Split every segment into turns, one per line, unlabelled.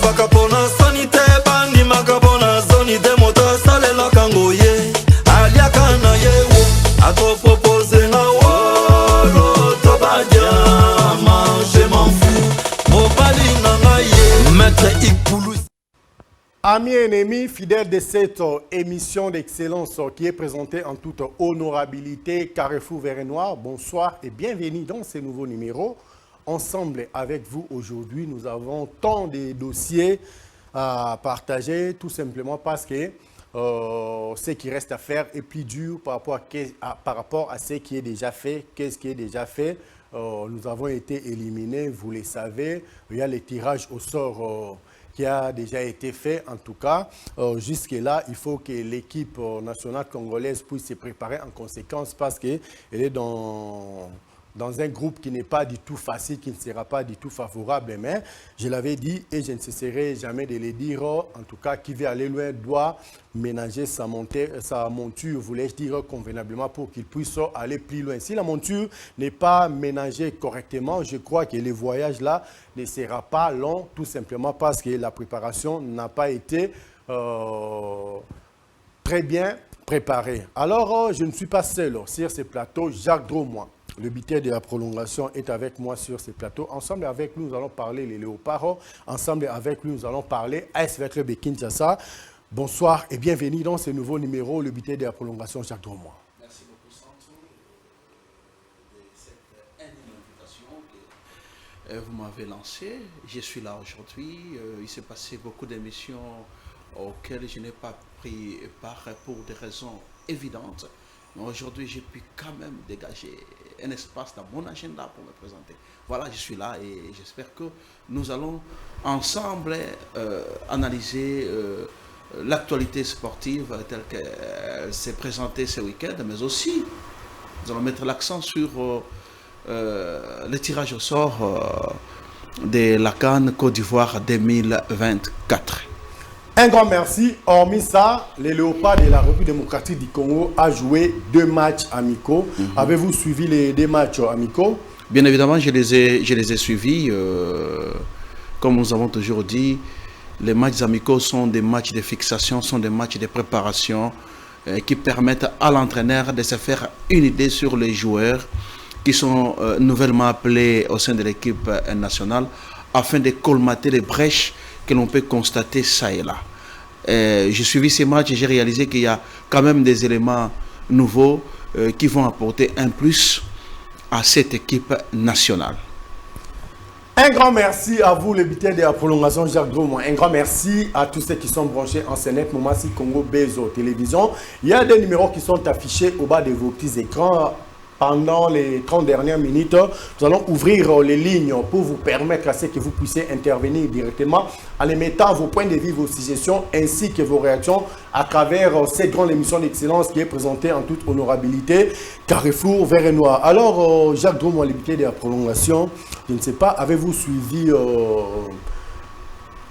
Bafaka pona sanite bani makabona zoni de moto sale la kangoye alia kana yewo ato propose na wolo to badia je m'en fous mobali nanga ye maître Ipulu.
Amis et ennemis, fidèles de cette émission d'excellence qui est présentée en toute honorabilité, Carrefour Vert et Noir, bonsoir et bienvenue dans ce nouveau numéro. Ensemble avec vous aujourd'hui, nous avons tant de dossiers à partager, tout simplement parce que ce qui reste à faire est plus dur par rapport à ce qui est déjà fait. Qu'est-ce qui est déjà fait? Nous avons été éliminés, vous le savez. Il y a le tirage au sort qui a déjà été fait. En tout cas, jusque-là, il faut que l'équipe nationale congolaise puisse se préparer en conséquence parce qu'elle est dans un groupe qui n'est pas du tout facile, qui ne sera pas du tout favorable. Mais je l'avais dit et je ne cesserai jamais de le dire, en tout cas, qui veut aller loin doit ménager sa monture, voulais-je dire, convenablement pour qu'il puisse aller plus loin. Si la monture n'est pas ménagée correctement, je crois que le voyage là ne sera pas long, tout simplement parce que la préparation n'a pas été très bien préparée. Alors, je ne suis pas seul sur ce plateau, Jacques Dromois. Le bitais de la prolongation est avec moi sur ce plateau. Ensemble avec nous, nous allons parler les léopards. Ensemble avec nous, nous allons parler AS Vert de Kinshasa. Bonsoir et bienvenue dans ce nouveau numéro, le bitais de la prolongation, Jacques Dromois.
Merci beaucoup, Santo, de cette invitation que vous m'avez lancée. Je suis là aujourd'hui. Il s'est passé beaucoup d'émissions auxquelles je n'ai pas pris part pour des raisons évidentes. Mais aujourd'hui, j'ai pu quand même dégager un espace dans mon agenda pour me présenter. Voilà, je suis là et j'espère que nous allons ensemble analyser l'actualité sportive telle qu'elle s'est présentée ce week-end, mais aussi nous allons mettre l'accent sur le tirage au sort de la CAN Côte d'Ivoire 2024.
Un grand merci. Hormis ça, les Léopards de la République démocratique du Congo a joué 2 matchs amicaux. Avez-vous suivi les 2 matchs amicaux?
Bien évidemment, je les ai suivis. Comme nous avons toujours dit, les matchs amicaux sont des matchs de fixation, sont des matchs de préparation qui permettent à l'entraîneur de se faire une idée sur les joueurs qui sont nouvellement appelés au sein de l'équipe nationale afin de colmater les brèches que l'on peut constater ça et là. J'ai suivi ces matchs et j'ai réalisé qu'il y a quand même des éléments nouveaux qui vont apporter un plus à cette équipe nationale.
Un grand merci à vous, le bitais de la prolongation, Jacques Dromois. Un grand merci à tous ceux qui sont branchés en CNET, Momassi Congo, Bezo, télévision. Il y a des numéros qui sont affichés au bas de vos petits écrans. Pendant les 30 dernières minutes, nous allons ouvrir les lignes pour vous permettre à ce que vous puissiez intervenir directement en émettant vos points de vue, vos suggestions ainsi que vos réactions à travers cette grande émission d'excellence qui est présentée en toute honorabilité, Carrefour Vert et Noir. Alors, Jacques Dromois, l'habitué de la prolongation, je ne sais pas, avez-vous suivi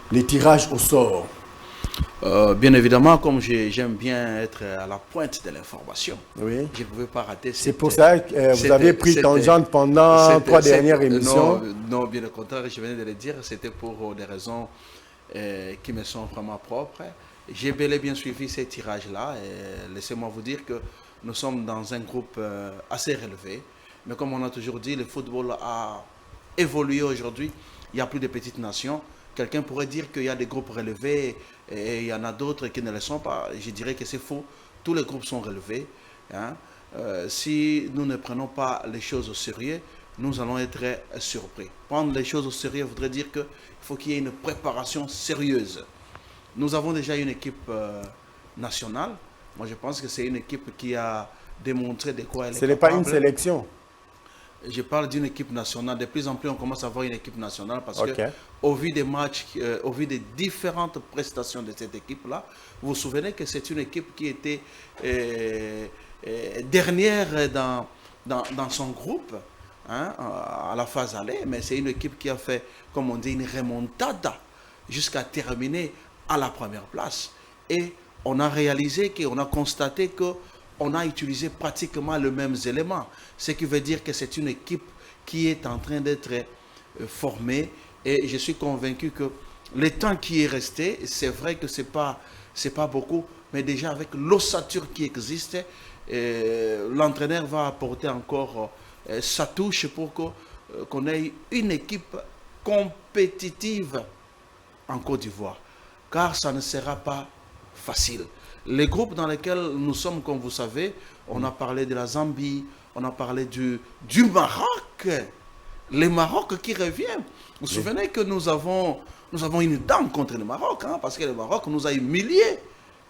les tirages au sort?
Bien évidemment, comme j'aime bien être à la pointe de l'information,
oui.
Je ne pouvais pas rater.
C'est pour ça que vous avez pris tangente pendant 3 dernières émissions.
Non, bien au contraire, je venais de le dire, c'était pour des raisons qui me sont vraiment propres. J'ai bel et bien suivi ces tirages-là. Laissez-moi vous dire que nous sommes dans un groupe assez relevé. Mais comme on a toujours dit, le football a évolué aujourd'hui. Il n'y a plus de petites nations. Quelqu'un pourrait dire qu'il y a des groupes relevés et il y en a d'autres qui ne le sont pas. Je dirais que c'est faux. Tous les groupes sont relevés. Hein. Si nous ne prenons pas les choses au sérieux, nous allons être surpris. Prendre les choses au sérieux voudrait dire qu'il faut qu'il y ait une préparation sérieuse. Nous avons déjà une équipe nationale. Moi, je pense que c'est une équipe qui a démontré de quoi elle est capable.
Ce n'est pas une sélection.
Je parle d'une équipe nationale. De plus en plus, on commence à avoir une équipe nationale parce que, au vu des matchs, au vu des différentes prestations de cette équipe-là, vous vous souvenez que c'est une équipe qui était dernière dans son groupe, hein, à la phase aller, mais c'est une équipe qui a fait, comme on dit, une remontada jusqu'à terminer à la première place. Et on a réalisé qu'on a constaté que on a utilisé pratiquement les mêmes éléments. Ce qui veut dire que c'est une équipe qui est en train d'être formée. Et je suis convaincu que le temps qui est resté, c'est vrai que c'est pas beaucoup, mais déjà avec l'ossature qui existe, l'entraîneur va apporter encore sa touche pour qu'on ait une équipe compétitive en Côte d'Ivoire. Car ça ne sera pas facile. Les groupes dans lesquels nous sommes, comme vous savez, on a parlé de la Zambie, on a parlé du Maroc. Le Maroc qui revient. Vous vous souvenez que nous avons une dent contre le Maroc, hein, parce que le Maroc nous a humiliés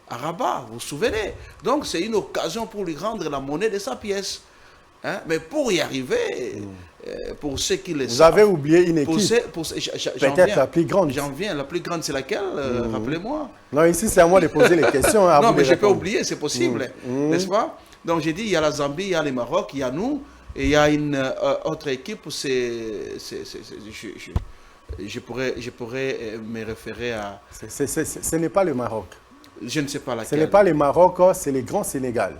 à Rabat, vous vous souvenez. Donc c'est une occasion pour lui rendre la monnaie de sa pièce. Hein? Mais pour y arriver, pour ceux qui le savent...
Vous avez oublié une équipe,
peut-être
la plus grande.
J'en viens, la plus grande c'est laquelle rappelez-moi.
Non, ici c'est à moi de poser les questions.
Non, mais je peux oublier, c'est possible, n'est-ce pas? Donc j'ai dit, il y a la Zambie, il y a le Maroc, il y a nous, et il y a une autre équipe, je pourrais me référer à...
Ce n'est pas le Maroc.
Je ne sais pas laquelle.
Ce n'est pas le Maroc, c'est le Grand Sénégal.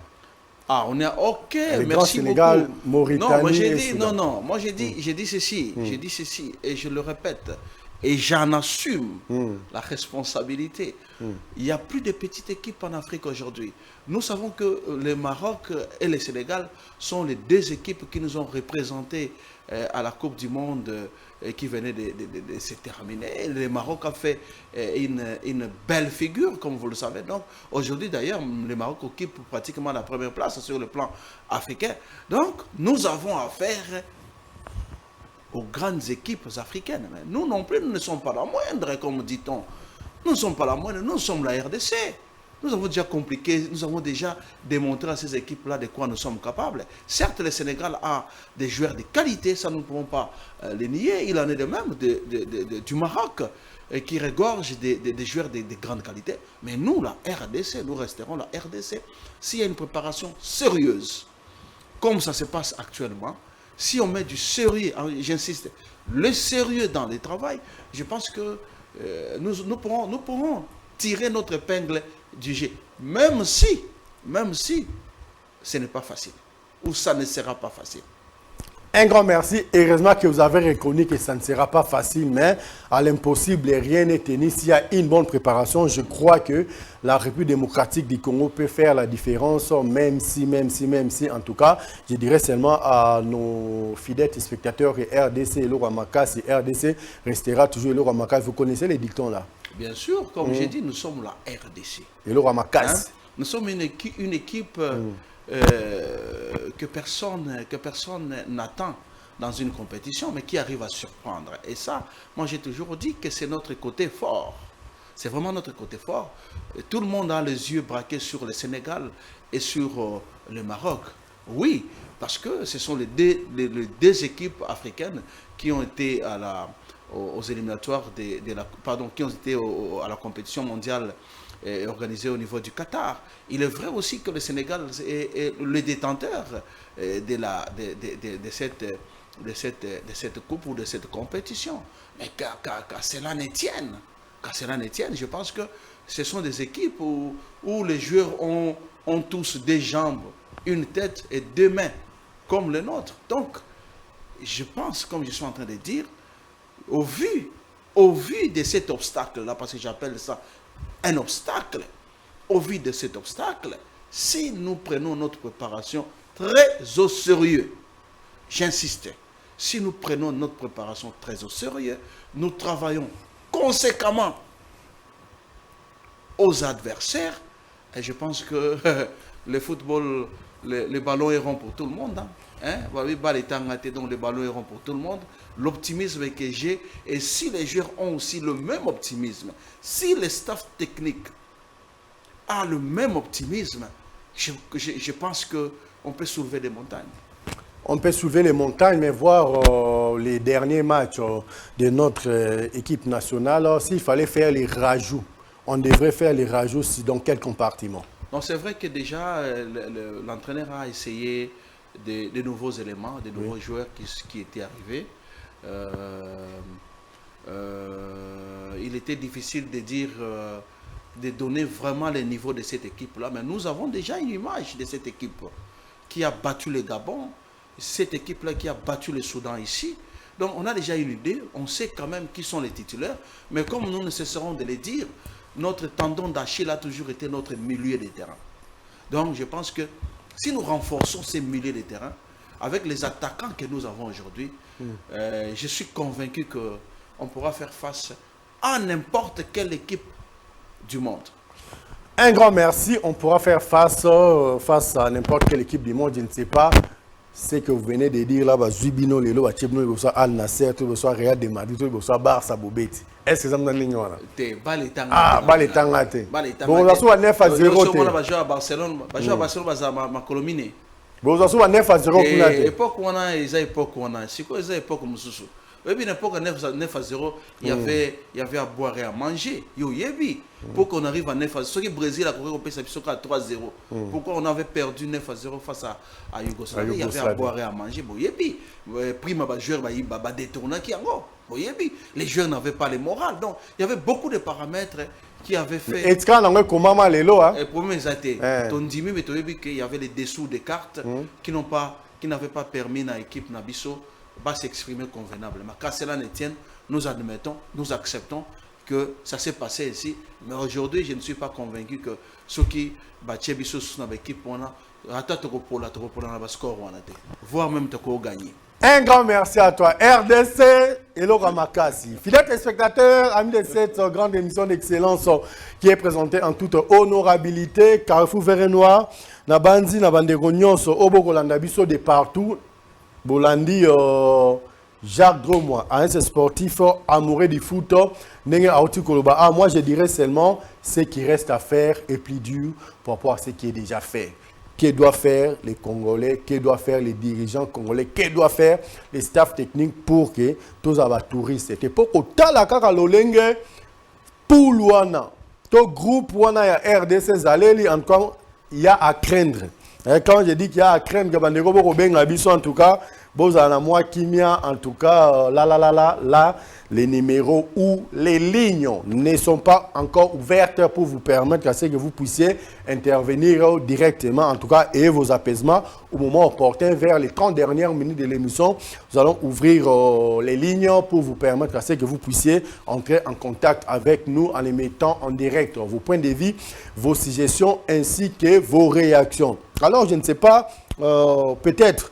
Ah, on est ok,
le
merci
Grand Sénégal,
beaucoup.
Mauritanie,
non, moi j'ai
et
dit,
Soudan.
moi j'ai dit ceci, et je le répète, et j'en assume la responsabilité. Il n'y a plus de petites équipes en Afrique aujourd'hui. Nous savons que le Maroc et le Sénégal sont les deux équipes qui nous ont représentés à la Coupe du Monde qui venait de se terminer. Le Maroc a fait une belle figure, comme vous le savez. Donc aujourd'hui d'ailleurs, le Maroc occupe pratiquement la première place sur le plan africain. Donc nous avons affaire aux grandes équipes africaines. Mais nous non plus, nous ne sommes pas la moindre, comme dit-on. Nous ne sommes pas la moindre, nous sommes la RDC. Nous avons déjà compliqué, nous avons déjà démontré à ces équipes-là de quoi nous sommes capables. Certes, le Sénégal a des joueurs de qualité, ça nous ne pouvons pas les nier. Il en est de même du Maroc, qui regorge des joueurs de grande qualité. Mais nous, la RDC, nous resterons la RDC. S'il y a une préparation sérieuse, comme ça se passe actuellement, si on met du sérieux, j'insiste, le sérieux dans le travail, je pense que nous pourrons tirer notre épingle du jeu. Même si ce n'est pas facile, ou ça ne sera pas facile.
Un grand merci. Heureusement que vous avez reconnu que ça ne sera pas facile, mais à l'impossible, rien n'est tenu. S'il y a une bonne préparation, je crois que la République démocratique du Congo peut faire la différence, même si, en tout cas, je dirais seulement à nos fidèles spectateurs que RDC et Loramakas, et RDC restera toujours Loramakas. Vous connaissez les dictons là?
Bien sûr, comme j'ai dit, nous sommes la RDC.
Et Loramakas.
Hein? Nous sommes une équipe que personne n'attend dans une compétition, mais qui arrive à surprendre. Et ça, moi j'ai toujours dit que c'est notre côté fort. C'est vraiment notre côté fort. Et tout le monde a les yeux braqués sur le Sénégal et sur le Maroc. Oui, parce que ce sont les deux équipes africaines qui ont été aux éliminatoires qui ont été à la compétition mondiale organisée au niveau du Qatar. Il est vrai aussi que le Sénégal est le détenteur de cette coupe ou de cette compétition. Mais qu'à cela ne tienne, je pense que ce sont des équipes où les joueurs ont tous des jambes, une tête et deux mains, comme le nôtre. Donc, je pense, comme je suis en train de dire, au vu de cet obstacle-là, parce que j'appelle ça un obstacle, au vu de cet obstacle, si nous prenons notre préparation très au sérieux, j'insiste, si nous prenons notre préparation très au sérieux, nous travaillons conséquemment aux adversaires, et je pense que le football, les ballons iront pour tout le monde. Donc les ballons iront pour tout le monde. L'optimisme que j'ai, et si les joueurs ont aussi le même optimisme, si le staff technique a le même optimisme, je pense qu'on peut soulever des montagnes.
On peut soulever les montagnes, mais voir les derniers matchs de notre équipe nationale, s'il fallait faire les rajouts, on devrait faire les rajouts dans quel compartiment?
Donc c'est vrai que déjà l'entraîneur a essayé de nouveaux éléments, de nouveaux joueurs qui étaient arrivés. Il était difficile de dire, de donner vraiment le niveau de cette équipe-là, mais nous avons déjà une image de cette équipe qui a battu le Gabon, cette équipe-là qui a battu le Soudan ici. Donc on a déjà une idée, on sait quand même qui sont les titulaires, mais comme nous ne cesserons de les dire, notre tendon d'Achille a toujours été notre milieu de terrain. Donc je pense que si nous renforçons ces milieux de terrain, avec les attaquants que nous avons aujourd'hui, je suis convaincu qu'on pourra faire face à n'importe quelle équipe du monde.
Un grand merci. On pourra faire face à n'importe quelle équipe du monde. Je ne sais pas ce que vous venez de dire là. Zubino, Lelo, Chebno, Al Nasser, Real de Madrid, Barça, Bobeti. Est-ce que ça me donne Ah, Baletanga. Bon, on a soit 9 à 0.
On va à Barcelone, ma colomine.
Bon, on a soit 9 à 0.
Époque où on a, époque où on a. C'est quoi les époques comme ça? Et puis, l'époque 9 à 0, il y avait à boire et à manger. Pour qu'on arrive à 9 à 0. Ce qui est Brésil a couru à 3 à 0. Pourquoi on avait perdu 9 à 0 face à Yougoslavie? Il y avait à boire et à manger. Prima, les joueurs détourné qui encore. Les joueurs n'avaient pas les morales. Donc, il y avait beaucoup de paramètres qui avaient fait.
Et quand on a comment Lelo,
le problème c'était qu'il y avait les dessous des cartes qui n'avaient pas permis à l'équipe Nabiso de s'exprimer convenablement. Mais quand cela ne tienne, nous admettons, nous acceptons que ça s'est passé ici. Mais aujourd'hui, je ne suis pas convaincu que ceux qui battent Bisso dans l'équipe, voire même gagner.
Un grand merci à toi, RDC et Laura Makassi. Fidèles téléspectateurs, amis de cette grande émission d'excellence qui est présentée en toute honorabilité, Carrefour Vert et Noir, Nabandi, Nabandegonions, Obokolanda Bisso de partout. Bolandi Jacques Dromois, un sportif amoureux du foot. Moi, je dirais seulement ce qui reste à faire est plus dur par rapport à ce qui est déjà fait. Que doivent faire les Congolais, que doivent faire les dirigeants congolais, que doivent faire les staffs techniques pour que tous les touristes. Et pour que Talaka Lolenge, pour Luana, tout groupe Wana ya RDC Zaleli, encore il y a à craindre. Quand je dis qu'il y a à craindre, en tout cas, moi Kimia, en tout cas, là, les numéros ou les lignes ne sont pas encore ouvertes pour vous permettre à ce que vous puissiez intervenir directement, en tout cas, et vos apaisements au moment opportun vers les 30 dernières minutes de l'émission. Nous allons ouvrir les lignes pour vous permettre à ce que vous puissiez entrer en contact avec nous en les mettant en direct vos points de vue, vos suggestions ainsi que vos réactions. Alors, je ne sais pas, peut-être,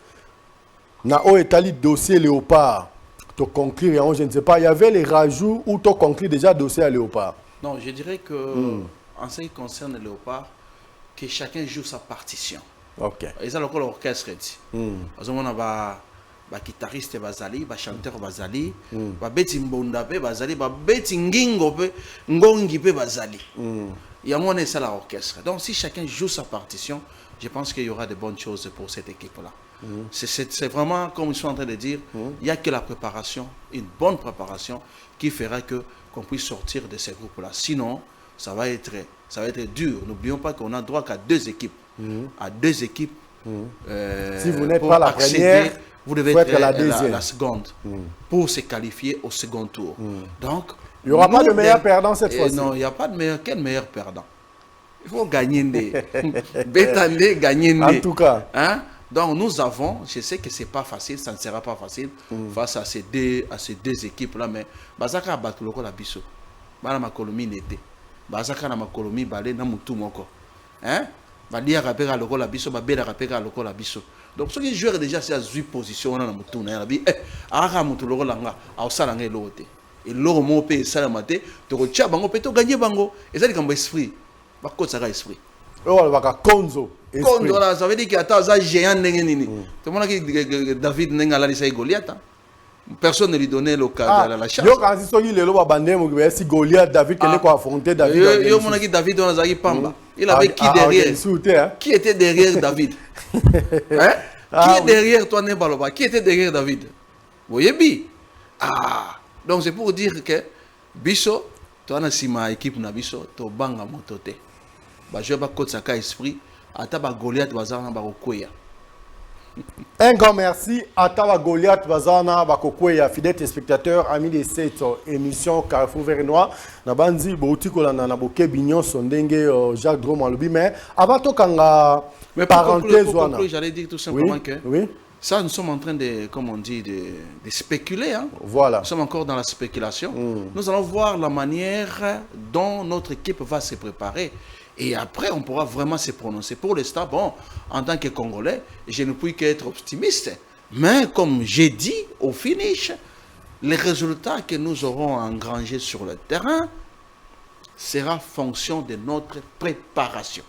Nao Etali dossier Léopard, tu conclure, je ne sais pas, il y avait les rajouts ou tu conclure déjà dossier à Léopard?
Non, je dirais que, en ce qui concerne Léopard, que chacun joue sa partition.
Ok.
Et ça, l'orchestre dit. Parce qu'on a des guitaristes, des chanteurs, des beti mbondape, des beti ngingope, ngongipe, bazali. Il y a moins ça l'orchestre. Donc, si chacun joue sa partition, je pense qu'il y aura de bonnes choses pour cette équipe-là. C'est vraiment, comme je suis en train de dire, il n'y a que la préparation, une bonne préparation, qui fera qu'on puisse sortir de ces groupes-là. Sinon, ça va être dur. N'oublions pas qu'on a droit qu'à 2 équipes. À 2 équipes.
Si vous n'êtes pas la première,
vous devez être la seconde pour se qualifier au second tour. Donc,
il n'y aura pas de meilleur perdant cette fois-ci.
Non, il n'y a pas de meilleur. Quel meilleur perdant? Il faut gagner des. Bétander, gagner
en tout cas.
Hein? Donc nous avons, je sais que ce n'est pas facile, ça ne sera pas facile face à ces deux équipes-là, mais Bazaka a battu le Bisso. Bana ma colonie n'était. Bazaka na ma colonie balé na mutu moko. Hein? Balia rapera le la Bisso, babela rapera le Bisso. Donc ceux qui jouent déjà c'est à 8 positions na mutu na bi ara mutu le langa au salanga l'autre. Et l'euro mo pe salamate, to ko tia bango pe to gagner bango. Et ça dit comme esprit. Ba ko ça esprit.
Oh va ka konzo.
Konzo là ça veut dire qu'il y a un géant nini. Tout le monde qui David n'enga la sai Goliath. Personne ne lui donnait la chance.
Yo quand so il le ba bandé mo si Goliath David qui ko affronter David.
Yo mon qui David on a zaki pamba. Il avait qui derrière? Qui était derrière David? Hein? Qui est derrière toi Nebaloba? Qui était derrière David? Vous voyez bien? Donc c'est pour dire que Bisso, toi na sima équipe na Bisso, to banga motote. Ba je ba kotsaka esprit, ata ba Goliath bazana ba kokoya.
Un grand merci à Tava Goliath bazana ba kokoya, fidèles téléspectateurs, amis de cette émission Carrefour Vert et Noir. Na banzi bouti ko na boke bignon sondenge Jacques Dromois lobi mais avant to kanga
mais
parenthèse
wana. J'allais dire tout simplement que Ça, nous sommes en train de, comme on dit, de spéculer. Hein.
Voilà.
Nous sommes encore dans la spéculation. Nous allons voir la manière dont notre équipe va se préparer. Et après, on pourra vraiment se prononcer. Pour l'instant, bon, en tant que Congolais, je ne puis qu'être optimiste. Mais comme j'ai dit, au finish, les résultats que nous aurons engrangés sur le terrain sera fonction de notre préparation.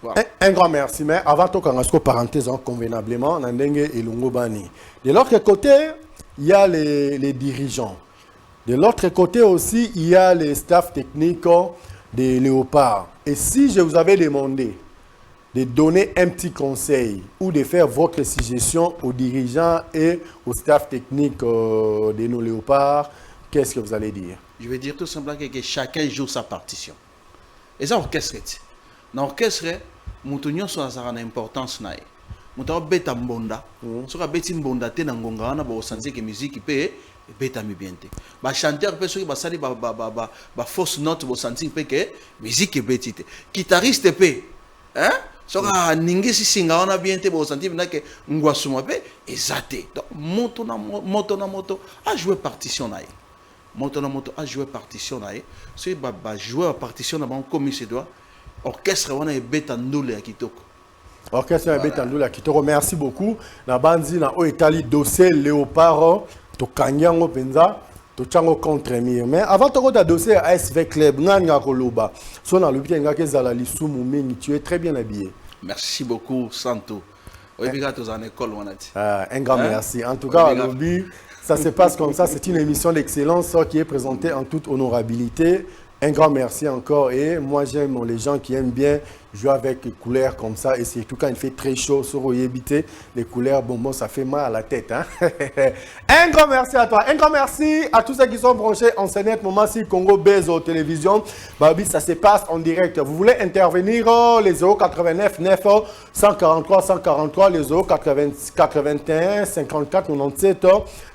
Voilà.
Un grand merci. Mais avant tout, on a parenthèse convenablement, Nandenge et Lungobani. De l'autre côté, il y a les dirigeants. De l'autre côté aussi, il y a les staffs techniques des Léopards. Et si je vous avais demandé de donner un petit conseil ou de faire votre suggestion aux dirigeants et au staff technique de nos Léopards, qu'est-ce que vous allez dire?
Je vais dire tout simplement que chacun joue sa partition. Et ça, orchestre. Dans l'orchestre, nous avons une importance. Nous avons beta mbonda. Si on beti mbonda, te nangonga na ba sentir que musique peut beta mi bien te. Ba chanteur peut que ba sali ba fausse note ba sentir que musique beti te. Guitariste peut, hein? So ka ningi si singa ona bien te ba sentir que ngwasuma peut ezate. Donc moto a joué partition na. Moto a joué partition na. Si ba jouer partition na comme il se doit. Orchestre on a beta ndule ya kitoko.
Orchestre voilà. Betandoula Kitoko, merci beaucoup. Na bandi na Oetali dossier Léopard, to kanyango penza, to chango contre mire. Mais avant de regarder dossier ASV Club, nanga koloba. So na lobi nga kezala lisumu mingi, tu es très bien habillé.
Merci beaucoup Santo. Obiga tous en école wanati.
Un grand merci. En tout cas, lobi, ça se passe comme ça, c'est une émission d'excellence qui est présentée en toute honorabilité. Un grand merci encore et moi j'aime les gens qui aiment bien jouer avec les couleurs comme ça et surtout quand il fait très chaud sur Oyebité, les couleurs bonbons ça fait mal à la tête. Hein? Un grand merci à toi, un grand merci à tous ceux qui sont branchés en Sénat moment si Congo Base aux télévisions. Babi, ça se passe en direct. Vous voulez intervenir les 089 9 143 143 les 081 54 97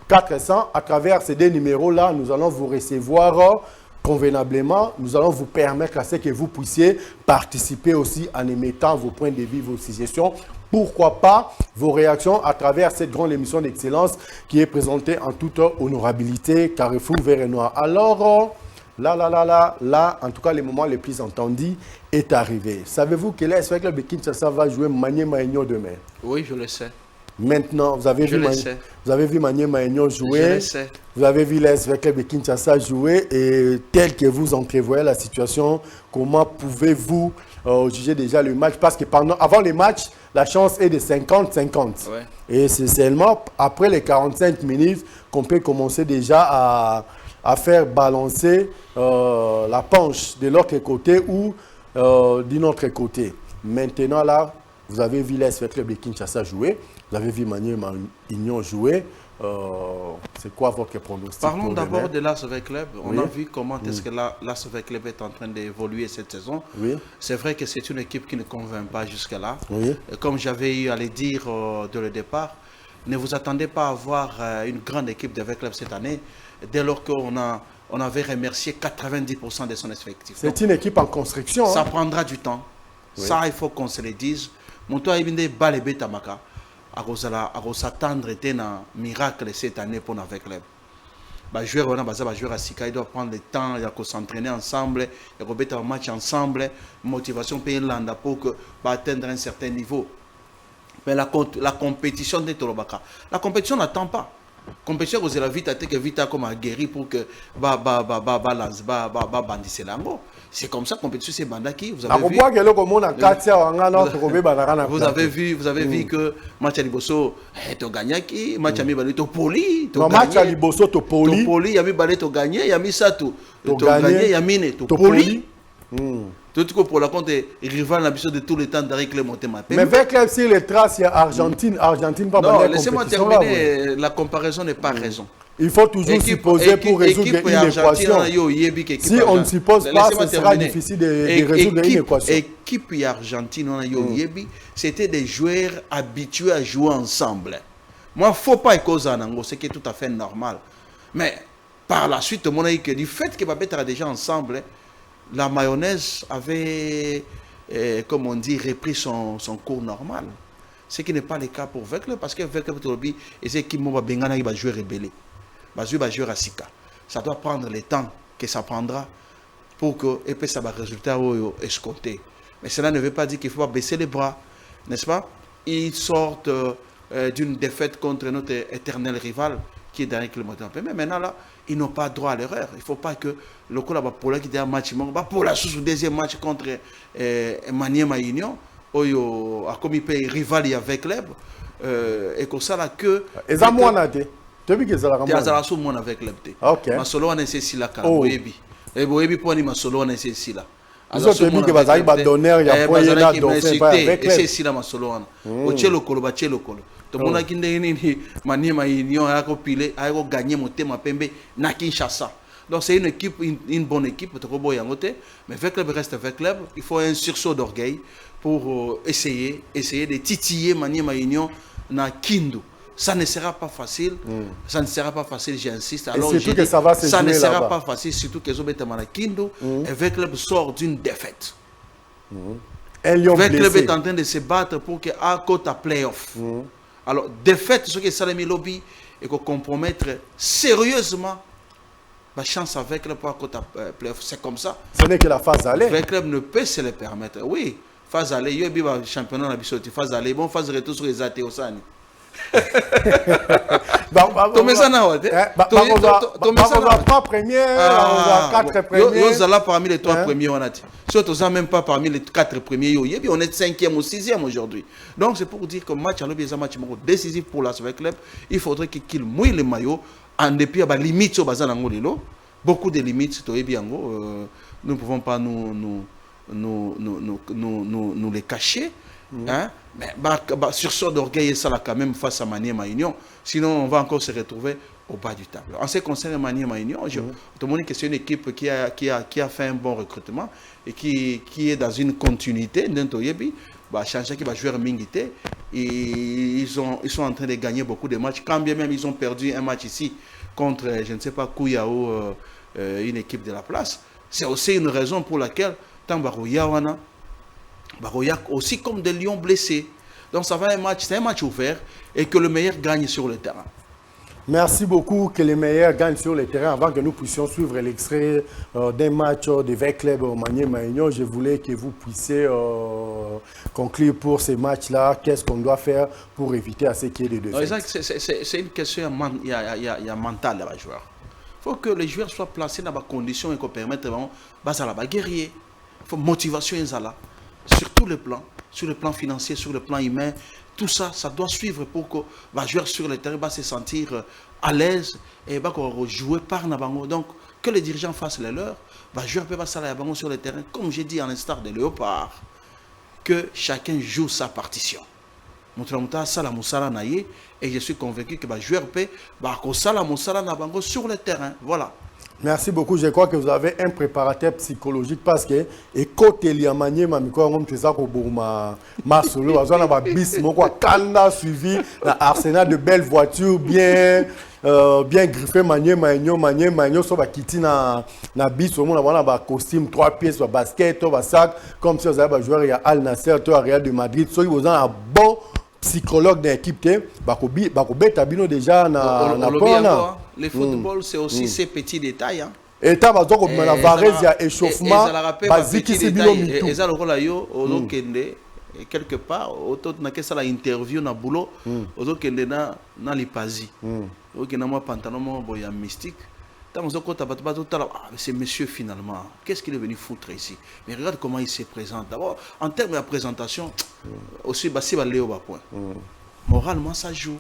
400 à travers ces deux numéros là nous allons vous recevoir convenablement, nous allons vous permettre à ce que vous puissiez participer aussi en émettant vos points de vue, vos suggestions. Pourquoi pas vos réactions à travers cette grande émission d'excellence qui est présentée en toute honorabilité, Carrefour Vert et Noir. Alors, là, en tout cas, les moments les plus entendus est arrivé. Savez-vous que l'AS Club de Kinshasa va jouer Manié Maignon demain?
Oui, je le sais.
Maintenant, vous avez vu Manié Maignon jouer.
Je le sais.
Vous avez vu l'AS Club de Kinshasa jouer et tel que vous entrevoyez la situation, comment pouvez-vous juger déjà le match? Parce que avant le match, la chance est de 50-50. Ouais. Et c'est seulement après les 45 minutes qu'on peut commencer déjà à faire balancer la penche de l'autre côté ou de notre côté. Maintenant, là, vous avez vu l'AS Club de Kinshasa jouer. Vous avez vu Manié Maignon jouer. C'est quoi votre pronostic?
Parlons d'abord de l'ASV Club. On a vu comment est-ce que l'ASV Club est en train d'évoluer cette saison. Oui. C'est vrai que c'est une équipe qui ne convainc pas jusque-là. Oui. Comme j'avais eu à le dire dès le départ, ne vous attendez pas à avoir une grande équipe d'ASV Club cette année, dès lors qu'on avait remercié 90% de son effectif.
C'est une équipe en construction.
Ça prendra du temps. Oui. Ça, il faut qu'on se le dise. Monto Ibinde Balebe Tamaka. À s'attendre à un miracle cette année pour notre club. Les joueurs à Sika, ils doivent prendre le temps, ils doivent s'entraîner ensemble, ils doivent mettre un match ensemble, motivation pour l'Inde pour atteindre un certain niveau. Mais la compétition n'est pas là. La compétition n'attend pas. La compétition, vous avez vite comme guéri pour que c'est comme ça, compétition, c'est Bandaki. Vous avez vu que match à Liboso, tu gagné qui, match à Mibali, tu poli.
Match à Liboso, tu poli.
Tu poli, Yami Balé, tu gagné, Yami Satou. Tu gagné, Yamine, tu poli. Tout ce que pour la compte rival de tous les temps d'Aric Le Montema.
Mais avec si les traces, il y a Argentine pas.
Non, laissez-moi terminer. La comparaison n'est pas raison.
Il faut toujours supposer pour résoudre une équation. Si on ne suppose pas, ce sera difficile de résoudre une équation.
Équipe argentine, c'était des joueurs habitués à jouer ensemble. Moi, il ne faut pas causer en anglais, ce qui est tout à fait normal. Mais par la suite, on a dit que du fait que Babette était déjà ensemble, la mayonnaise avait, comme on dit, repris son cours normal. Ce qui n'est pas le cas pour Veclub, parce que Veclub Tolobi, et c'est qui m'a bengana qui va jouer rebelle. Va jouer à Sika. Ça doit prendre le temps que ça prendra pour que et puis ça va résultat escompté. Mais cela ne veut pas dire qu'il faut pas baisser les bras, n'est-ce pas? Ils sortent d'une défaite contre notre éternel rival qui est derrière le moteur. Mais maintenant là, ils n'ont pas droit à l'erreur. Il ne faut pas que le coup là pour qui un match pour la sous deuxième match contre Maniema Union, a comme il paye rival avec Leb et comme ça là que
et ça moi naté. Tu veux que ça la ramène.
Tu as mon avec Leb.
OK.
Ma solo on essaie si la boyebi. Et boyebi pour ni ma solo on essaie si là.
Alors tu veux que vas aller donner il y a point là donc avec
Leb. C'est si là ma solo on. O chelo kolo ba chelo kolo. To mona kinde ni Maniema Union a ko pile a ko gagner Motema Pembe na Kinshasa. Donc c'est une équipe, une bonne équipe, mais Veclub reste Veclub. Il faut un sursaut d'orgueil pour essayer de titiller Maniema Union dans Kindu. Ça ne sera pas facile, ça ne sera pas facile, j'insiste. Alors
surtout que ça va se
ça ne sera
là-bas.
pas facile, surtout que Zobetama Kindu, et Veclub sort d'une défaite. Veclub est en train de se battre pour qu'il à côté à playoff. Alors défaite, ce que Salemi Lobby, et qu'on compromettre sérieusement la chance avec le playoff, c'est comme ça.
Ce n'est que la phase aller.
Le club ne peut se le permettre. Oui, phase aller, il y a un championnat dans la phase aller, bon, phase retour sur les athées au Sani.
On va pas premier, on va 4 premiers.
On là parmi les 3 premiers, on a dit. Surtout ça, même pas parmi les 4 premiers, on est 5e ou 6e aujourd'hui. Donc c'est pour dire que match, un match décisif pour la Club, il faudrait qu'il mouille le maillot. En dépit de limites au bazar d'Angolilo, beaucoup de limites, nous ne pouvons pas nous les cacher. Hein? Mais sursaut d'orgueil, ça là quand même face à Maniema Union. Sinon, on va encore se retrouver au bas du tableau. En ce qui concerne Maniema Union, tout le monde que c'est une équipe qui a fait un bon recrutement et qui est dans une continuité. Changer qui va jouer à Mingité. Ils sont en train de gagner beaucoup de matchs. Quand bien même ils ont perdu un match ici contre, je ne sais pas, Kouyao, une équipe de la place. C'est aussi une raison pour laquelle Tambarouya aussi comme des lions blessés. Donc ça va c'est un match ouvert et que le meilleur gagne sur le terrain.
Merci beaucoup, que les meilleurs gagnent sur le terrain. Avant que nous puissions suivre l'extrait d'un match de Veclub Maniema Union, je voulais que vous puissiez conclure pour ces matchs-là. Qu'est-ce qu'on doit faire pour éviter à ce qu'il y ait des défaites?
C'est une question mentale des joueurs. Il faut que les joueurs soient placés dans des conditions et qu'on permette vraiment de guerrier. Il faut motivation sur tous les plans, sur le plan financier, sur le plan humain. Tout ça, ça doit suivre pour que les joueurs sur le terrain se sentir à l'aise et jouer par Nabango. Donc, que les dirigeants fassent les leurs, les joueurs peuvent passer sur le terrain, comme j'ai dit à l'instar de Léopard, que chacun joue sa partition. Et je suis convaincu que les joueurs peuvent sur le terrain. Voilà.
Merci beaucoup. Je crois que vous avez un préparateur psychologique parce que côté liamanie mamiko ngom teza ko bouma masolo bazana ba bis moko kanda suivi na arsenal de belles voitures bien griffé Maniema so ba kiti na bis au monde na ba costume 3 pièces ba basket ba sac comme si vous avez ba joueur ya Al Nassr to Real de Madrid so vous avez un bon psychologue d'équipe beta bino déjà na
le football c'est aussi ces petits détails.
Et tu as comme la varese, il y a échauffement basique ici bino mitou.
Et ça le rôle yo quelque part auto na que ça la interview na boulot auto kende na lipazi. OK na moi pantalon mo boya mystique. C'est monsieur finalement. Qu'est-ce qu'il est venu foutre ici? Mais regarde comment il se présente. D'abord, en termes de présentation, aussi, moralement, ça joue.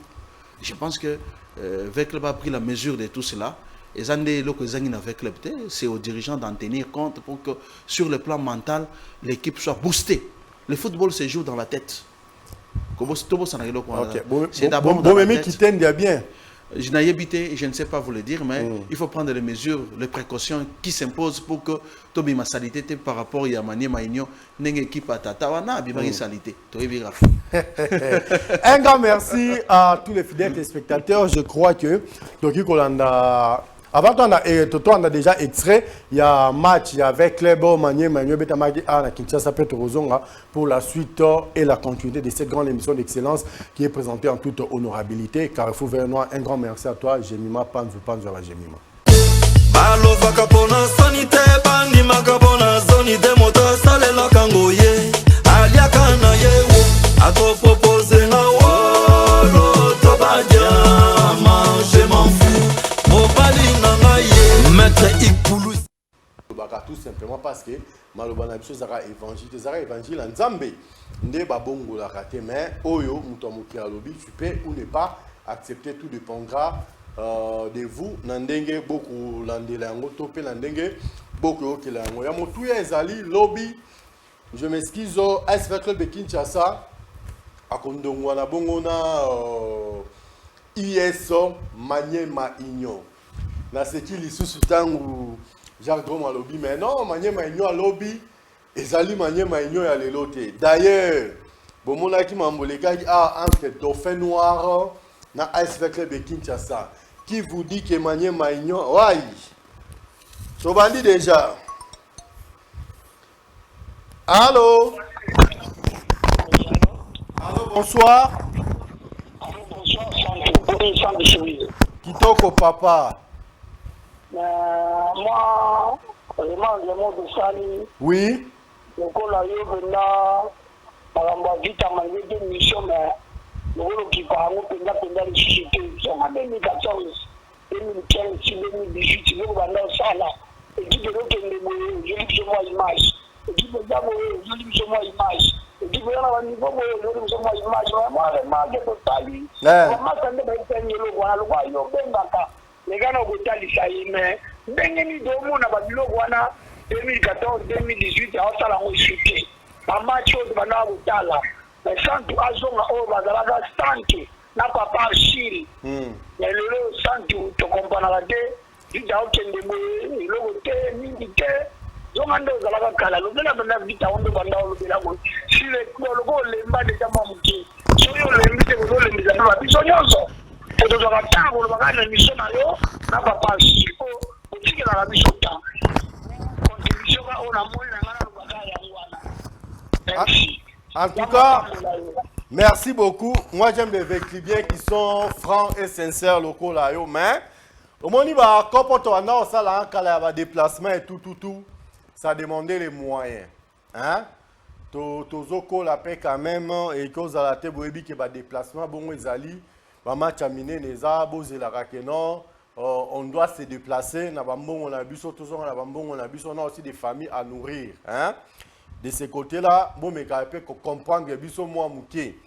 Je pense que Veclub a pris la mesure de tout cela. Et c'est aux dirigeants d'en tenir compte pour que sur le plan mental, l'équipe soit boostée. Le football se joue dans la tête.
C'est d'abord dans la tête. Qui t'aime bien.
Je n'ai habité, je ne sais pas vous le dire, mais il faut prendre les mesures, les précautions qui s'imposent pour que Tobi ma salité par rapport à Maniema Union, n'ayez équipe à Tatawana, Bibari salité. Un
grand merci à tous les fidèles téléspectateurs. Je crois que Doki Kolanda Avant, on a déjà extrait, il y a un match, il y avait Clébo, Manier, Betamagi, Anna, Kinshasa, Petrozonga, pour la suite et la continuité de cette grande émission d'excellence qui est présentée en toute honorabilité. Carrefour Vernois, un grand merci à toi, Jemima, Panzo, la Jemima.
balobaka mpona soni te bandimaka mpona zoni te moto asalelaka ngo ye aliaka na ye wo akopropose nga wolo to badiama je m'en fous mobali na ngai ye maître ikulu
tout simplement parce que maloba na biso ezaka évangile en Nzambe nde babongolaka te mais oyo moto ya mokili alobi tu peux ou ne pas accepter, tout dépendra de vous nandenge beaucoup landela yango to pe nandenge beaucoup okela yango ya motu ya ezali lobby. Je m'excuse AS Club de Kinshasa akondongwa na bongo na ISO Maniema Union na seki lisusu tangu Jacques Drôme a lobby mais non Maniema Union a lobby ezali Maniema Union ya lelo te. D'ailleurs bomonaki mambolekaki entre Dauphin Noir na AS Club de Kinshasa. Qui vous dit que Maniema Union, ouais, Sobandi déjà. Allô? Allô, bonsoir.
Bonsoir,
Kitoko papa.
Moi, vraiment, le mot de Sali.
Oui.
Le cola yobena, par vite à ma mission, mais le qui parle, pendant les sociétés, sont en 2014, 2015, 2018, le Rwanda, ça là. Et qui de l'autre, je dis moi image. Et qui peut d'abord, je dis moi image. Et qui peut avoir un niveau, je dis moi image. Moi, le mal de Tali. Moi, ça ne va pas être le roi, le roi, les gars n'ont pas dit ça, mais Bengeni Domo n'a pas dit le roi, 2014, 2018, à Osala, on chuté. Un match au Banabutala. Mais sans tout azonga au Bazalaga Stanki, n'a pas Chili. Mais le Santu, tu comprends la tête, il y a aucun démon, il a milité. Zomando Zalaga Kala, le gars n'a pas dit à on de Bandao de la Mouille. Si les Kologo, les mbas de Tamamouki, soyons les mises de l'Émission, la Bisonyoso. Et de la table, le bagage de mission n'a pas Chili. Aussi que dans la mission temps. Contribution, on a moins de bagage à Merci.
En tout cas, merci beaucoup. Moi, j'aime les véhiculiers qui sont francs et sincères locaux là. Mais, au moment où on a un déplacement et tout, ça demandait les moyens. Hein? Tozoko la paix quand même et cause à la tête, vous voyez que le déplacement, bon, les alliés, match à miner les arbres, on doit se déplacer. On a aussi des familles à nourrir. Hein? De ce côté-là, bon, mais quand on comprend que biso moi mouké.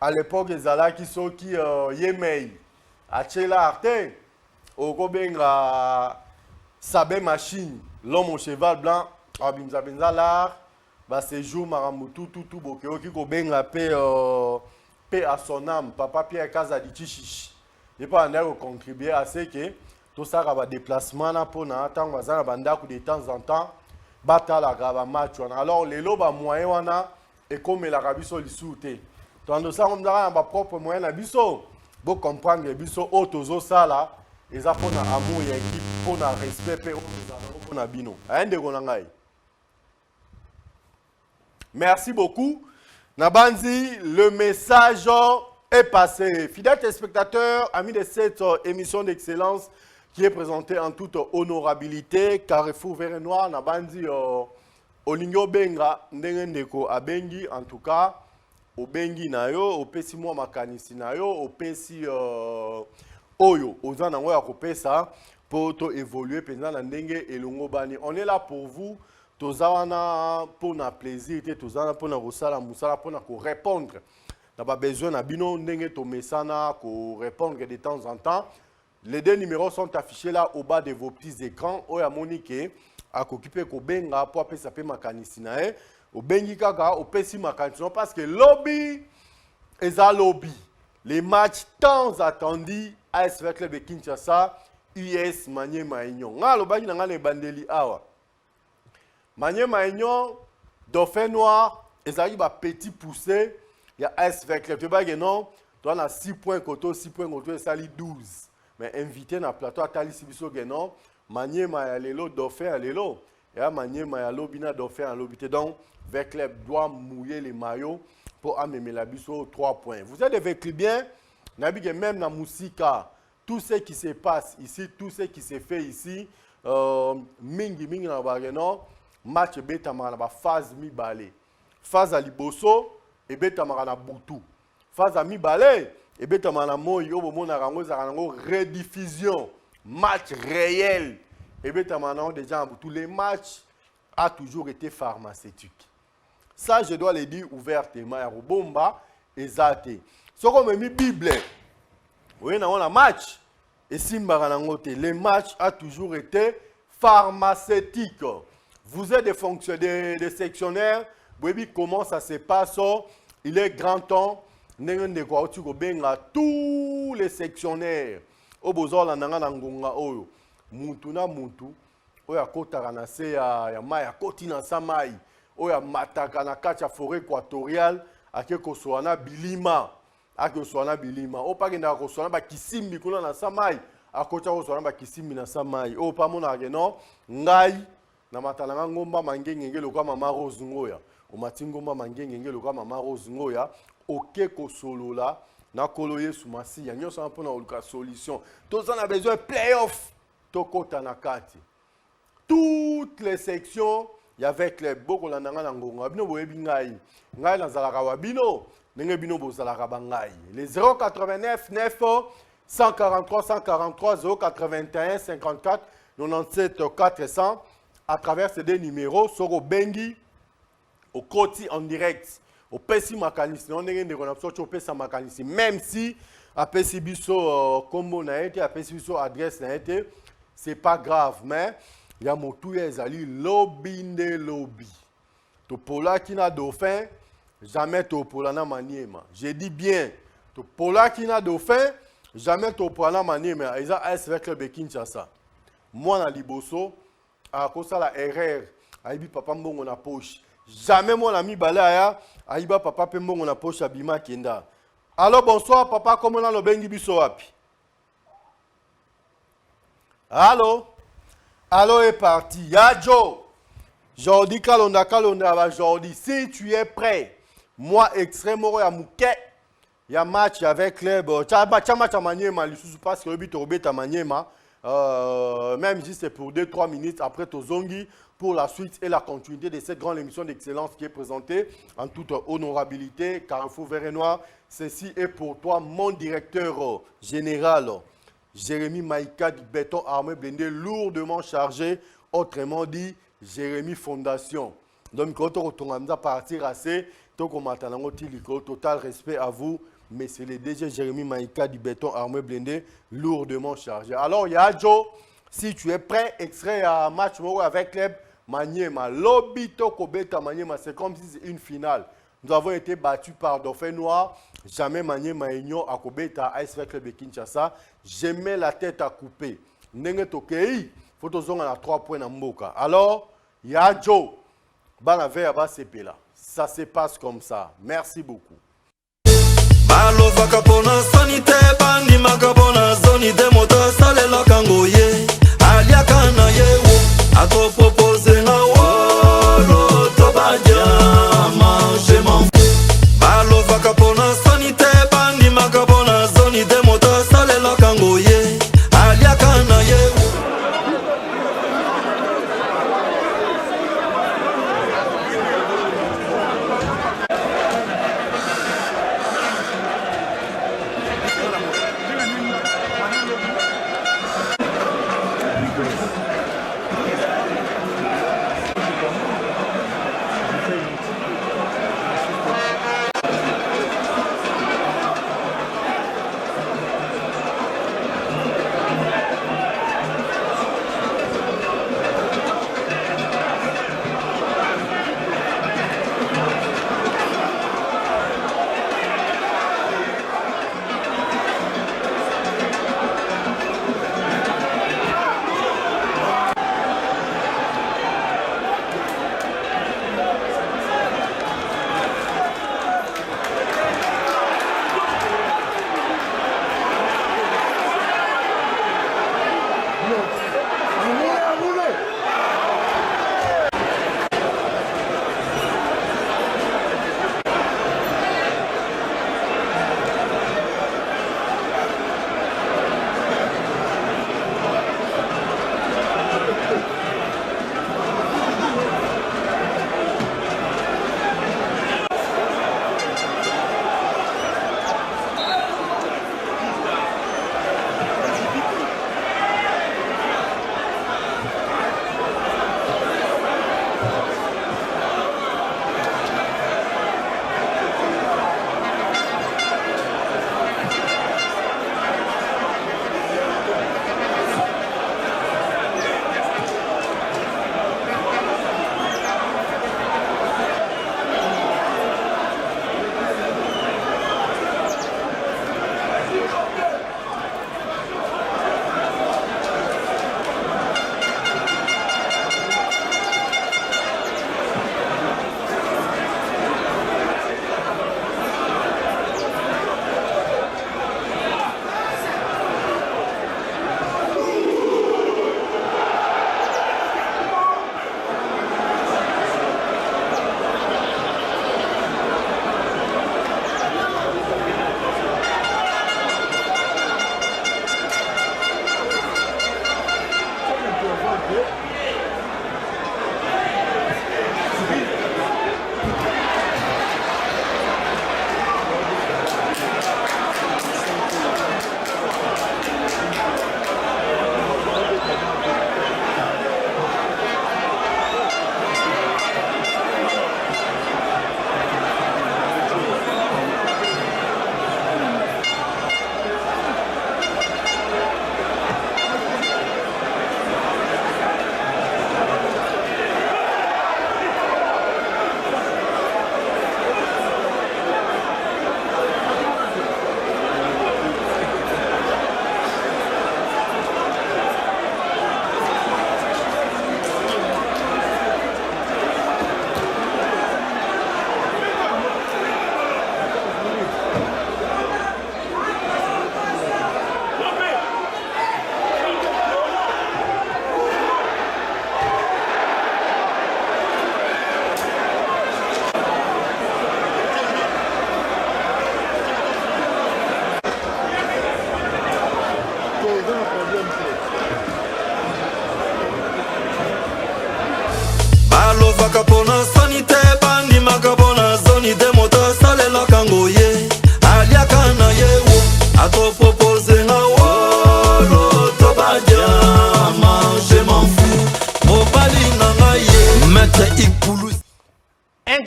À l'époque, les ala qui sont qui yemei, à Tchela Arte, au Gobenga Sabé Machine, l'homme au cheval blanc, Abimza Benzalar, bah c'est jour Maramutu tout bokeo qui Gobenga paix à son âme, papa Pierre Kazadi Chichichi. Et pas en contribuer à ce que tout ça va déplacement pour n'attendre bazana banda de temps en temps. Batala grava match alors les lobes moyens wana et comme la rabiso li souté tandis ça on a ma propre moyen na biso pour comprendre les biso autozo ça là et ça pour na amour et équipe pour na respect pour na bino ande ko ngai. Merci beaucoup Nabanzi, le message est passé. Fidèles téléspectateurs, amis de cette émission d'excellence qui est présenté en toute honorabilité. Carrefour Vert et Noir, Nabandi, Olingo Benga, Ndengendeko, Abengi, en tout cas, Obengi Nayo, Opesi Mwa Makanisi Nayo, Opesi Oyo, Ozana Ngoya Kopesa, pour évoluer, pendant Ndenge et Longo Bani. On est là pour vous, Tozawana, pour notre plaisir, Tozana, pour notre Rosala, Moussala, pour nous répondre. N'a pas besoin d'abino, Ndenge Tomesana, pour répondre de temps en temps. Les deux numéros sont affichés là au bas de vos petits écrans. Oya Monique a occupé ko benga pour appeler ça pe makanisinae. Au bengi kaka au pesi makanisinae parce que lobby est à lobby. Les matchs tant attendus AS Club de Kinshasa, US Maniema Union. Nga lo bagi nga le bandeli awa. Maniema Union, Dauphin Noir, ezali ba petit poussé, il y a AS Club. Tu bagi non, tu as 6 points koto, 6 points koto, et sali 12. mais invité na plateau atalisi biso genon Maniema ya lelo dauphin ya lelo et Maniema ya lobina dauphin ya lobité. Donc Vecleb doit mouiller les maillots pour amener la biso 3 points. Vous êtes avec bien, même dans Moussika, tout ce qui se passe ici, tout ce qui se fait ici, mingi na bageno, match betamara na phase mi balé. Phase à liboso et betamara na butu. Phase à mi balé et betamara na moyi obo mona rango zarango rediffusion, match réel. Et betamara déjà en butu. Les matchs a toujours été pharmaceutique. Ça, je dois le dire ouvertement. Bomba et Zate. Ce qu'on m'a mis Bible. Oui, on a match. Et les matchs a toujours été pharmaceutique. Vous êtes des fonctionnaires, des sectionnaires. Vous voyez comment ça se passe. Il est grand temps. Tous les sectionnaires. Au besoin la nanga ngonga oyo. Muntu na muntu. Oya kota na se ya mai koti na samai. Oya mataka na kacha forêt équatoriale ake kosoana bilima. Ake soana bilima. O pa kenda kosoana ba kisimbi kuna na samai. Akocha kosoana ba kisimbi na samai. O pa mona no ngai na matalanga ngomba mangenge loka mama Rose ngoya. O matingomba mangenge loka mama Rose ngoya. Oke kosolola na kolo Yesu masi ya nyoso mpona oluka solution. Tous on a besoin playoff tokota na kati. Toutes les sections, il y avait les beaucoup la nanga ngonga. Bino boyebi ngai. Ngai na zalaka wabino, nenge bino bo zalaka bangai. Les 089 9 143 143 081 54 97 400 à travers ces deux numéros Soro Bengi au Koti en direct. Au Pessi Makanisi, on est de connexion au Pessi Makanisi. Même si à Pessi Bisso combo na été, à Pessi Bisso adresse na été, c'est pas grave, mais il y a mon tout ezali lobby de lobby. To pola qui na dauphin, jamais to pola na maniema. Je dis bien, to pola qui na dauphin, jamais to pola na maniema. Ils ont avec le Kinshasa. Moi na liboso, à cause de la erreur, aibi papa mbongo na poche. Jamais mon ami balaya, aiba papa pe mbongo na poche abima kenda. Alors bonsoir papa, comment on a le bengi biso wapi? Allô? Allô est parti. Yadjo. Jordi Kalonda Jordi. Si tu es prêt, moi extrêmement à Mouké, il y a match avec les match à Maniema, parce que le but est à Maniema, même si c'est pour 2-3 minutes après Tozongi, pour la suite et la continuité de cette grande émission d'excellence qui est présentée en toute honorabilité. Carrefour Vert et Noir, ceci est pour toi, mon directeur général. Jérémy Maïka du béton armé blindé lourdement chargé, autrement dit Jérémy Fondation. Donc quand on va partir assez, total respect à vous, mais c'est le DG Jérémy Maïka du béton armé blindé lourdement chargé. Alors Yadjo, si tu es prêt, extrait à match avec les Maniema, Lobito Kobeta Maniema, c'est comme si c'est une finale. Nous avons été battus par Dauphin Noir. Jamais Maniema Enyo à Kobeta, AS Club de Kinshasa. Jamais la tête à couper. Nenge Tokei, faut que nous ayons 3 points dans Mboka. Alors, Yadjo, Banave Abba Sepela. Ça se passe comme ça. Merci beaucoup.
Balova kapona sanite bandi makapona zonite moto salela kangoye alia kana yewo ato propose na wolo to bajama je m'en fous. Balova kapona sanite bandi makapona zonite moto salela kangoye alia kana yewo.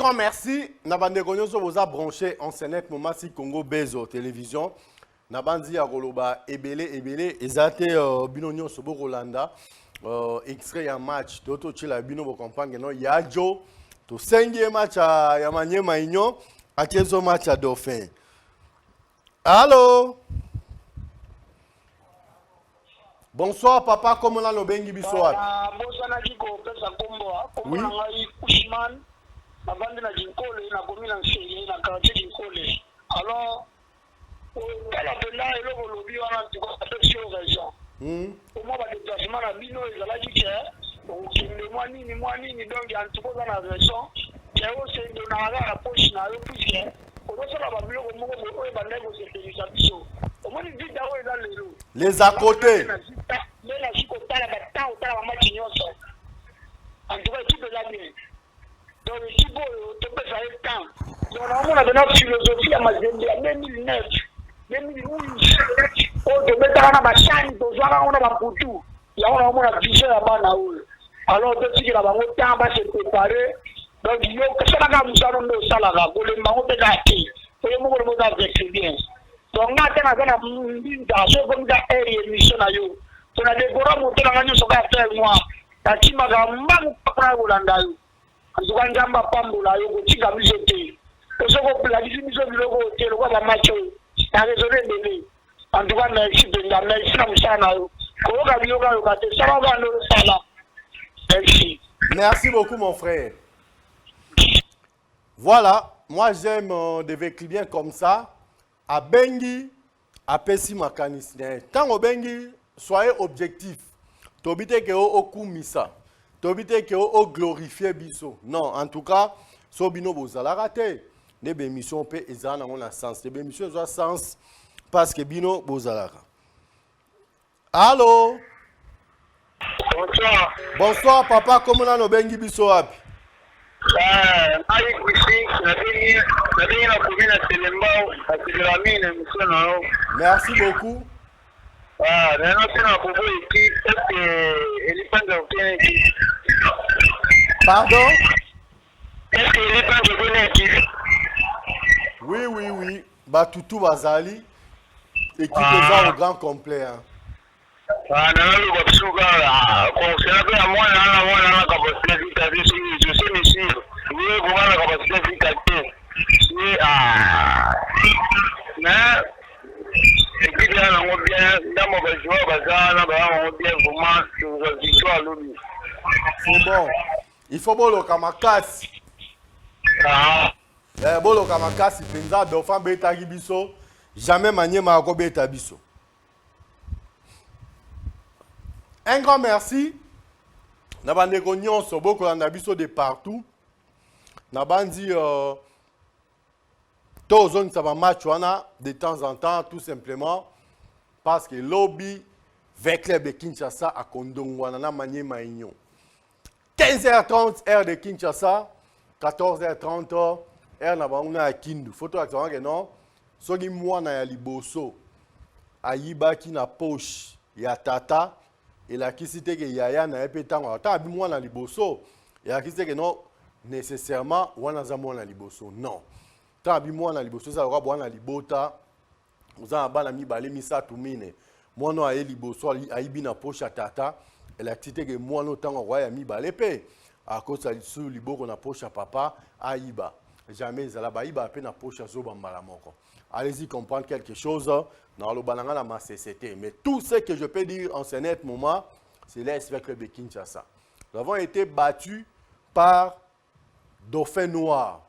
grand merci. Nabande Konyoso vous a branché en scénette moment si Congo Bezo télévision. Nabandi à Goloba Ebele ezate binonyo sobo Rolanda extrait un match toto chila bino bo comprendre no yajo to sengie match ya manye mainyo akezo match à Dauphin. Allô? Bonsoir papa, comment on a bengi biso wapi?
Bonsoir Kiko, pesa kombo.
Oui.
Comment ngai Usman, navandi na Jinkole na komi na Nsele na quartier Jinkole. Alors, kala pena eloko lobi wana tiko sur raison. Au moins ba déplacement na bino ezalaki ke okende mwa nini donc en tout cas na raison. Théo c'est de na poche na yo puisque okosala ba biloko moko oyo bandai ko se biso.
Les à côté.
En tout cas, tout est là bien. Donc, si vous avez le temps, on a donné une philosophie à ma 2009, 2008, on devait dans ma chaîne, on a ma poutou. Il y a une vision là-bas. Alors, depuis qu'il y a un temps, on va se préparer. Donc, il y a un salon de salaire, pour les mamans de gâter, pour les mamans de bien. Donc, on a émission on a des gros motos dans la soka faire moi. Tati magamba mukapra Rolanda yo. Azuka njamba pambula yo kutika misete. Osoko pla dimiso biloko hotel kwa ba macho. Ta raisonner bébé. En tout cas merci de la merci na musana yo. Ko ka biyoka yo ka te sala ba no sala. Merci.
Merci beaucoup mon frère. Voilà, moi j'aime des véhicules comme ça. À Bengi, à Pessi Makanisne. Tant au Bengi, soyez objectif. Tobite ke o kumisa. Tobite ke o glorifier biso. Non, en tout cas, sobino bozala raté. Les émissions pe ezana on a sens. Les émissions ont sens parce que bino bozala. Allô?
Bonsoir.
Bonsoir papa, comment on a no bengi biso api? Merci beaucoup. Pardon?
Est-ce que les gens de bonne équipe?
Oui. Batutu Bazali. Équipe déjà au grand complet. Hein. C'est bon. Il faut bolo kamakasi. Bolo kamakasi penza Dauphin beta gibiso. Jamais manier Marco beta biso. Un grand merci. Nabande konyon so boko landa biso de partout. Nabandi tozone ça va match wana de temps en temps tout simplement parce que lobby avec club de Kinshasa à Kondongwana na manier maignon. 15h30 heure de Kinshasa, 14h30 heure na bauna à Kindu. Photo actuellement que non. Soki mwana ya liboso ayiba ki na poche ya tata et la kisite que yaya na epetango ata bi mwana liboso ya kisite que non nécessairement wana za mwana liboso non. Ta bi mwana liboso za ko bwana libota uza bana mibale misatu mine mwana ya liboso ayibi na poche ya tata et la kisite que mwana tango wa ya mibale pe à cause de sur liboko na poche ya papa ayiba jamais za la bayiba pe na poche ya zoba mbala moko. Allez-y comprendre quelque chose dans le bananga ma CCT. Mais tout ce que je peux dire en ce net moment, c'est l'SV Club de Kinshasa. Nous avons été battus par Dauphin Noir.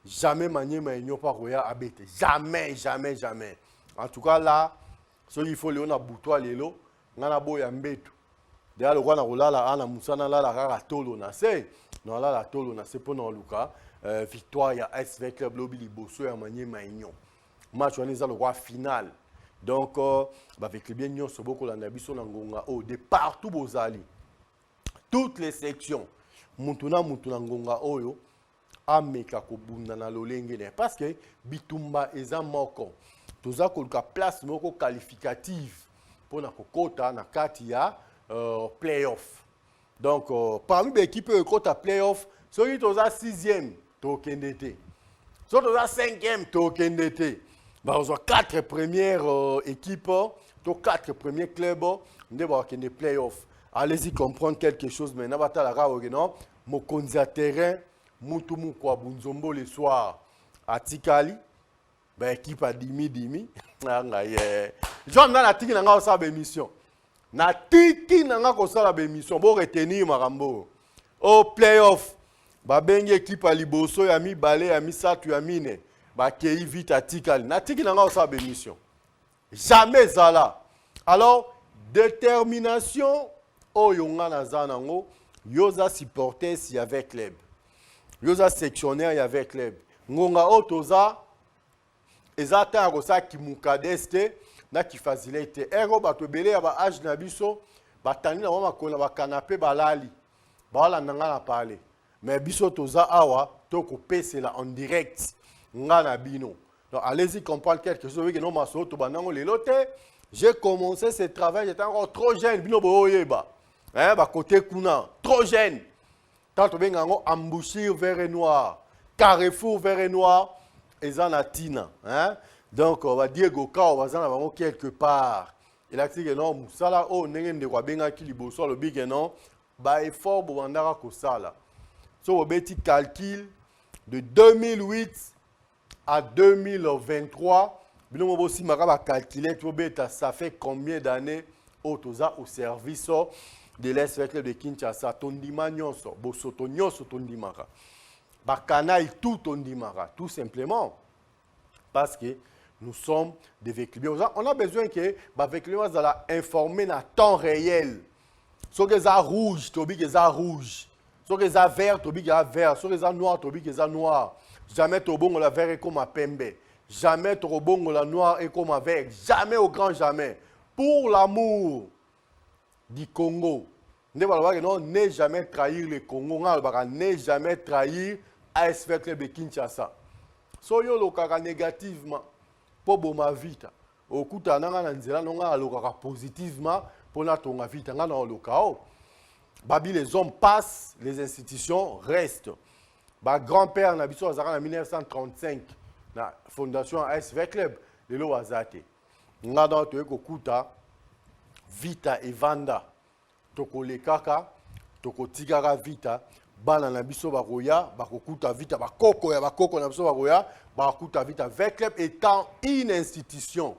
Jamais manié maignon par Roya Abete. Jamais. En tout cas là, ce qu'il faut on a boutoir lelo, on a boya mbetu. D'ailleurs le roi na rola la ana musana la rara tolo na c'est. Non là la tolo na c'est pour non Luka. Victoire ya SV Club Lobby Liboso ya manié maignon. Match on est le roi final. Donc avec les bien nyon so boko la biso na ngonga o de partout bozali. Toutes les sections mutuna ngonga oyo ameka ko bunda na lolenge ne parce que bitumba eza moko. Toza ko ka place moko qualificative pour na kokota na kati ya playoff. Donc parmi les équipes kota playoff, celui toza 6e tokende te. So toza 5e tokende te. Bazo 4 premières équipes, to 4 premiers clubs, nde bakende play-off. Allez-y comprendre quelque chose maintenant. Batala non, mokonzi a terrain, mutu mukwa bunzombo le soir. Atikali, ben équipe a dimi. John na tiki na nga osala bémission. Na tiki na nga kosala bémission. Bo retenir marambo. Au play-off, ba bengi équipe a liboso ya mi balé ya mi satu ya mine. Ba kei vite atikali. Na tiki na nga osala bémission. Jamais zala. Alors, détermination. Oh, yonga na zanango, yoza supporter si avec club. Yoza sectionnaire y avec club. Ngonga otoza, ezata akosa ki mukadeste na ki facilité. Ero bato belé ya ba âge na biso, batani na mama kona ba canapé balali. Bala nanga na parler. Mais biso toza awa, toko pesela en direct. Nga na bino. Donc allez-y comprendre quelque chose oui que non maso to banango lelote. J'ai commencé ce travail, j'étais encore trop jeune, bino boyeba. Hein, bah côté Kuna, trop jeune. Tant que bien embouchure vert et noir, carrefour vert et noir, et ça na tina. Hein? Donc on va dire que on va en quelque part. Il a dit que non, musala oh n'engen de quoi bien qui liboso le big non, bah effort pour andara ko sala. So au petit calcul de 2008 à 2023, bien on va aussi maraba calculer tu beta ça fait combien d'années au service de l'Est de Kinshasa, tondima nyonso, bosoto nyonso tondimaka. Bakanaï tout tondimaka, tout simplement. Parce que nous sommes des véhicules. On a besoin que les véhicules soient informés dans temps réel. Si ils sont rouges, ils sont rouges. Si ils sont verts, ils sont verts. Si ils sont noirs, ils sont noirs. Jamais tu bon la vert est comme à pembe. Jamais tu bon la noir est comme à vert. Jamais au grand jamais. Pour l'amour du Congo. Ne jamais trahir le Congo, ne jamais trahir ASV Club de Kinshasa. Soyo lokaka négativement pour ma vita. Au coup nanga na nzela nonga lokaka positivement pour na tonga vita nga na lokao. Babi les hommes passent, les institutions restent. Ba grand-père na biso azaka en 1935 na fondation ASV Club de l'Oazate. Nga dans to ekokuta vita et vanda. Toko lekaka, toko tigara vita, bana na biso bakoya, bakokuta vita, bakoko na biso bakoya, bakokuta vita. Avec club étant une institution,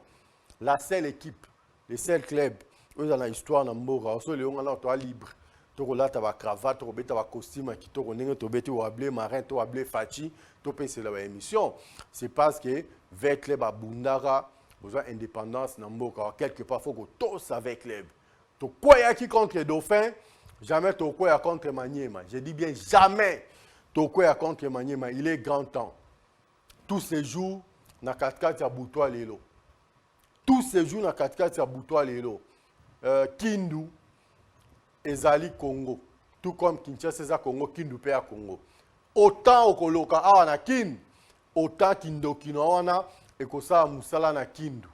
la seule équipe, le seul club, eux dans l'histoire na mboka, so le on a libre. Toko lata ba cravate, toko beta ba costume qui toko nenge to beti wa blé marin, to wa blé fachi, to pe c'est la émission. C'est parce que avec club a bundara, besoin indépendance na mboka, quelque part faut que tous avec club. Tokoya qui contre les dauphins, jamais Tokoya contre Maniema. Je dis bien jamais Tokoya contre Maniema. Il est grand temps. Tous ces jours, na 4-4 ya Boutoa Lelo. Tous ces jours, na 4-4 ya Boutoa Lelo. Kindu, Ezali Congo. Tout comme Kinshasa, c'est Congo, Kindu Pea Congo. Autant au Koloka awa na Kindu, autant Kindo Kinawana et Kosa Moussala na Kindu.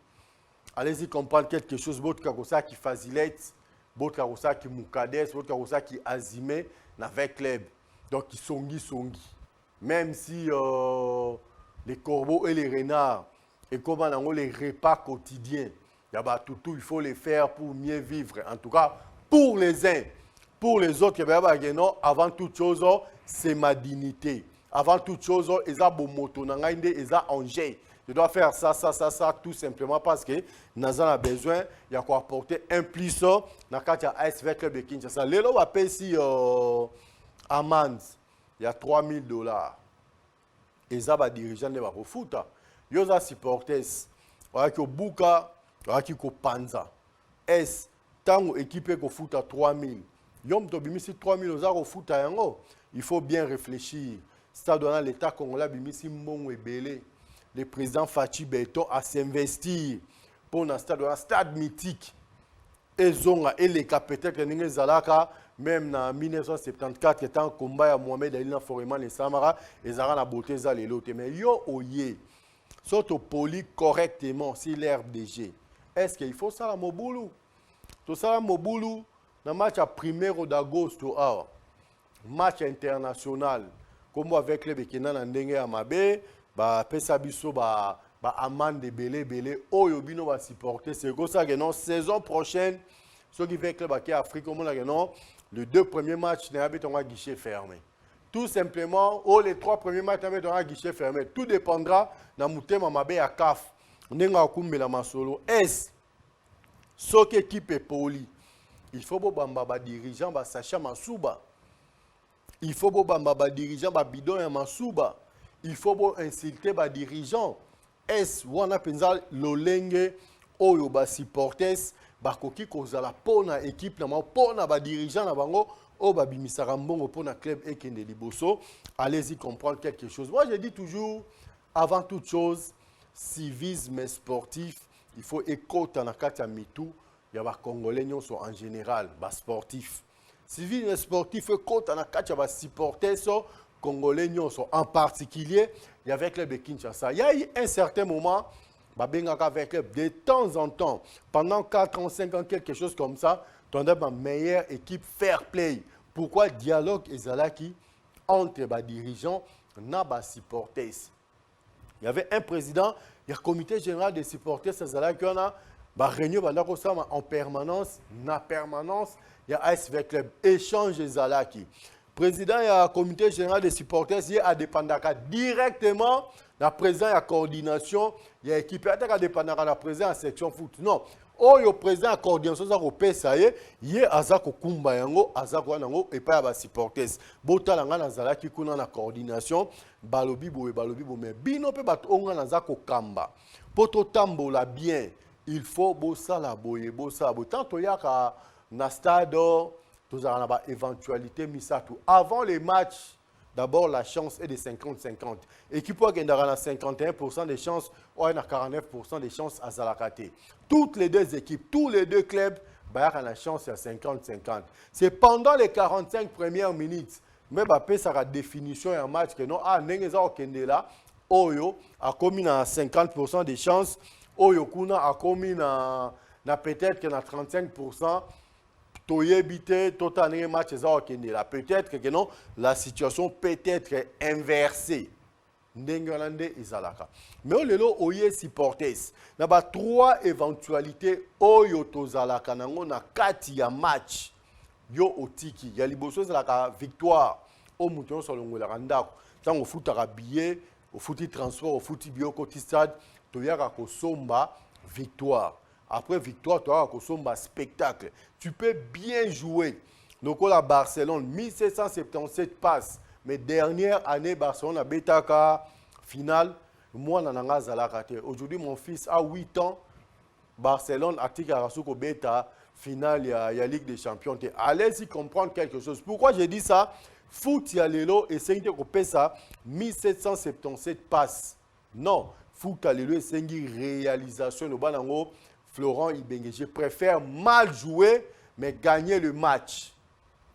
Allez-y comprendre quelque chose, votre Kakosa qui facilite. D'autres karosa qui mukades, d'autres karosa qui azimé avec club. Donc qui songi. Même si les corbeaux et les renards et comment les repas quotidiens, il faut les faire pour mieux vivre. En tout cas, pour les uns, pour les autres, avant toute chose, c'est ma dignité. Avant toute chose, ils ont bon moto, ils ont engé. Je dois faire ça, tout simplement parce que nous avons besoin de apporter un plus dans le ASV Club de Kinshasa. Les gens vont payer amende, il y a $3,000. Et ça va diriger les foot. Ils ont supporters, ils ont Buka, ils ont Panza. Est tant équipé qu'on foot à 3,000. Ils ont 3,000 au foot à il faut bien réfléchir. Ça donne l'État congolais, bimisi mbongo ebele. Le président Fachi Beto à s'investir pour un stade mythique. Et les capitaines de Zalaka, même en 1974, étant combat à Mohamed Ali Foreman et Samara, ils ont la beauté de l'autre. Mais yo oye, surtout poli correctement sur l'RDG. Est-ce qu'il faut ça à Moboulou? Tout ça à Moboulou, dans le match à 1er d'agosto, match international. comme avec les Bekena Nandenge Amabe, pesa biso amende belé oyo bino va supporter. C'est comme ça que non, saison prochaine, ceux qui veulent club à Afrique, comme on a non, les 2 premiers matchs n'a pas guichet fermé. Tout simplement, les 3 premiers matchs n'a pas guichet fermé. Tout dépendra de Moutem Amabe à CAF. Nenga kumbela masolo. Est ce qui équipe est poli. Il faut que les dirigeants Sacha Masouba. Il faut que les dirigeants Bidon et Masouba. Il faut insulter les dirigeants. Est-ce wana penza lolenge oyo ba supporters bakoki kozala pona équipe na pona ba dirigeants na bango o ba bimisaka mbongo pona club ekende liboso. Allez-y comprendre quelque chose. Moi je dis toujours avant toute chose civisme sportif, il faut écouter na kati ya mitu ya ba congolais nyonso en général ba sportif. Civisme sportif écouter na kati ya ba supporters congolais nyonso en particulier et avec les Kinshasa. Il y a eu un certain moment avec de temps en temps pendant 4 ans 5 ans quelque chose comme ça, tu as ma meilleure équipe fair play. Pourquoi dialogue ezalaki entre les dirigeants et les supporters. Il y avait un président, il y a un comité général des supporters, ezalaki on a réunion en permanence, il y a avec club échange ezalaki. Président et le comité général des supporters, il y a dépendaka directement la président et la coordination, il y a équipe qui dépendra de la président en section foot. Non, le président et la coordination, il y a Azako Kumba yango, Azako yango et pas les supporters. Botalanga nazala qui kuna na coordination, balobi mais bino pe batonga nazako kamba. Poto tambola bien, il faut bosala boye bosa. Tant to yaka na stade tous avons éventualité misatou. Avant les matchs, d'abord la chance est de 50-50. Équipe qui a 51% des chances, ou a 49% des chances à Zalakate. Toutes les deux équipes, tous les deux clubs, ont la chance à 50-50. C'est pendant les 45 premières minutes, mais ça la définition un match que non, Oyo a commis à 50% des chances, Oyo Kuna a commis à peut-être que 35%. Peut-être que non, la situation peut être inversée. Mais on a supporters. Il y a 3 éventualités. Oyo tozalaka nango na kati ya match. Yo otiki. Il y a la victoire. Au mouton sur le ngolanda. Tant au foot billet, au foot transport, au foot bio côté stade, toyaka ko somba victoire. Après victoire, tu as un spectacle. Tu peux bien jouer. Donc, la Barcelone, 1777 passes. Mais dernière année, Barcelone a Betaka, finale. Moi, aujourd'hui, mon fils a 8 ans. Barcelone, Actique Arasuko Beta, finale, il y a Ligue des Champions. Allez-y comprendre quelque chose. Pourquoi j'ai dit ça? Foot, il y a l'élo et c'est une ça 1777 passes. Non, foot, il y a l'élo et c'est une réalisation. Le banango. Florent Ibenge, je préfère mal jouer, mais gagner le match.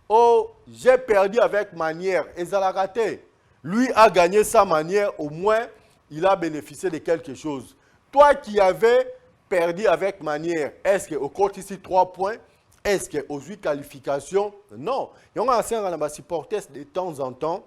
Oh, j'ai perdu avec manière. Et Zalakate, lui a gagné sa manière, au moins, il a bénéficié de quelque chose. Toi qui avais perdu avec manière, est-ce qu'au compte ici 3 points? Est-ce qu'aux 8 qualifications? Non. Il y a un supporters de temps en temps,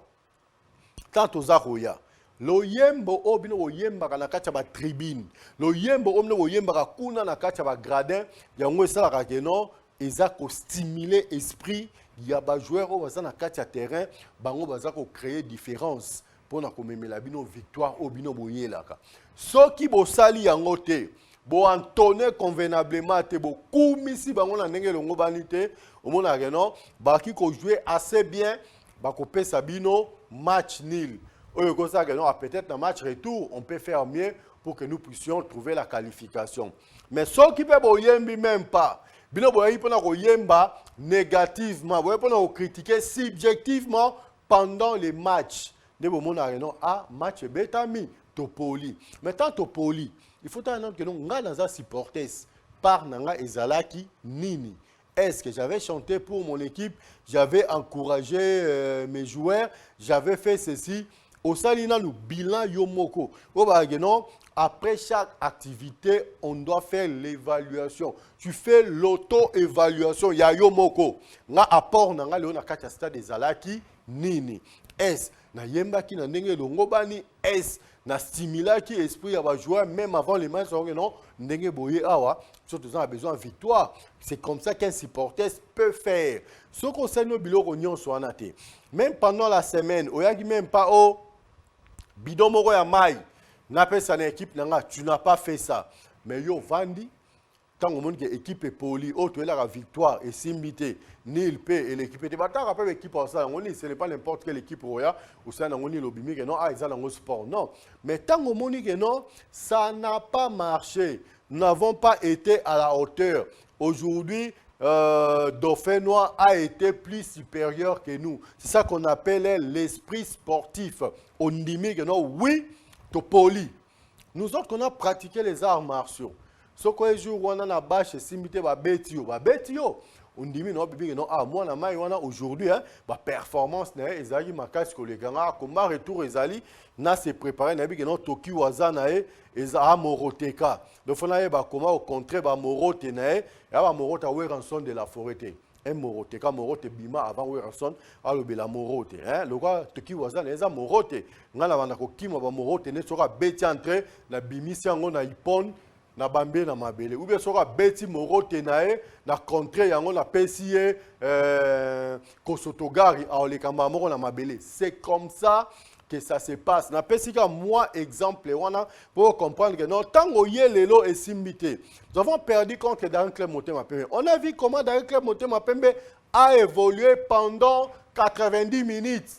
tant aux Aroya. Lo yembo obino oyemba na kati ba tribune. Lo yembo omno oyemba kuna na kati ba gradin. Yango esala ka keno eza ko stimuler esprit ya ba joueur o baza na kati ya terrain bango baza ko créer différence pour na komemela bino victoire obino boyelaka. Soki bo sali yango te bo antoner convenablement te bo kumisi bango na ndenge longo banite omona keno ba ki ko jouer assez bien ba ko pesa bino match nul. Peut-être dans le match retour, on peut faire mieux pour que nous puissions trouver la qualification. Mais ceux qui ne peuvent même pas, ils peuvent négativement, ils peuvent critiquer subjectivement pendant les matchs. Match bétami, topoli. Mais tant topoli, il faut que nous ayons supporters par Nanga Ezalaki Nini. Est-ce que j'avais chanté pour mon équipe, j'avais encouragé mes joueurs, j'avais fait ceci. Au salina nous bilan yomoko. Après chaque activité, on doit faire l'évaluation. Tu fais l'auto-évaluation. Ya yomoko. Nga apport nanga leo na kati stade des Alaki nini. est na yembaki na ndenge longo bani est na stimulaki esprit ya ba joueur même avant les matchs non ndenge boye awa surtout ils ont besoin de victoire. C'est comme ça qu'un supporter peut faire. Ce qu'on sait nos biloko nyonso wana te. Même pendant la semaine, oyaki même pas au bidon moko ya mai na pesa na équipe nanga, tu n'as pas fait ça. Mais yo vandi tant au monde que équipe est poli, autre la victoire et simbité, nil pe et l'équipe était battu rappelle l'équipe en ça, ce n'est pas n'importe quelle équipe roya ou ça n'a ngoni lobimi que non ah ils ont un sport non. Mais tant au monde que non, ça n'a pas marché. Nous n'avons pas été à la hauteur. Aujourd'hui, Dauphin Noir a été plus supérieur que nous. C'est ça qu'on appelle l'esprit sportif. On dit que non, oui, to poli. Nous autres, on a pratiqué les arts martiaux. Ce qu'on joue, on a bâche, simité, betio. On dit non, non, ah, moi, aujourd'hui, ma performance, ezali makas ko le ganga, comment retour ezali, na se préparé, na bi non toki wazana eza moroteka. Donc on a ba comment au contraire ba morote na ya ba morote a ranson de la forêt. Un moroteka morote bima avant ranson a le bela morote, hein. Le quoi toki wazana eza morote. Ngana banda ko kima ba morote ne soka beti entre na bimisi yango na ipon na bambe na mabele ou bien soka beti morote nae na contre yango na pesie kosotogari a le kamba moko na mabele. C'est comme ça que ça se passe. Na pesika moi exemple wana pour comprendre que non tango yelelo et simbité. Nous avons perdu contre Darren Club Motema Pembe. On a vu comment Darren Club Motema Pembe a évolué pendant 90 minutes.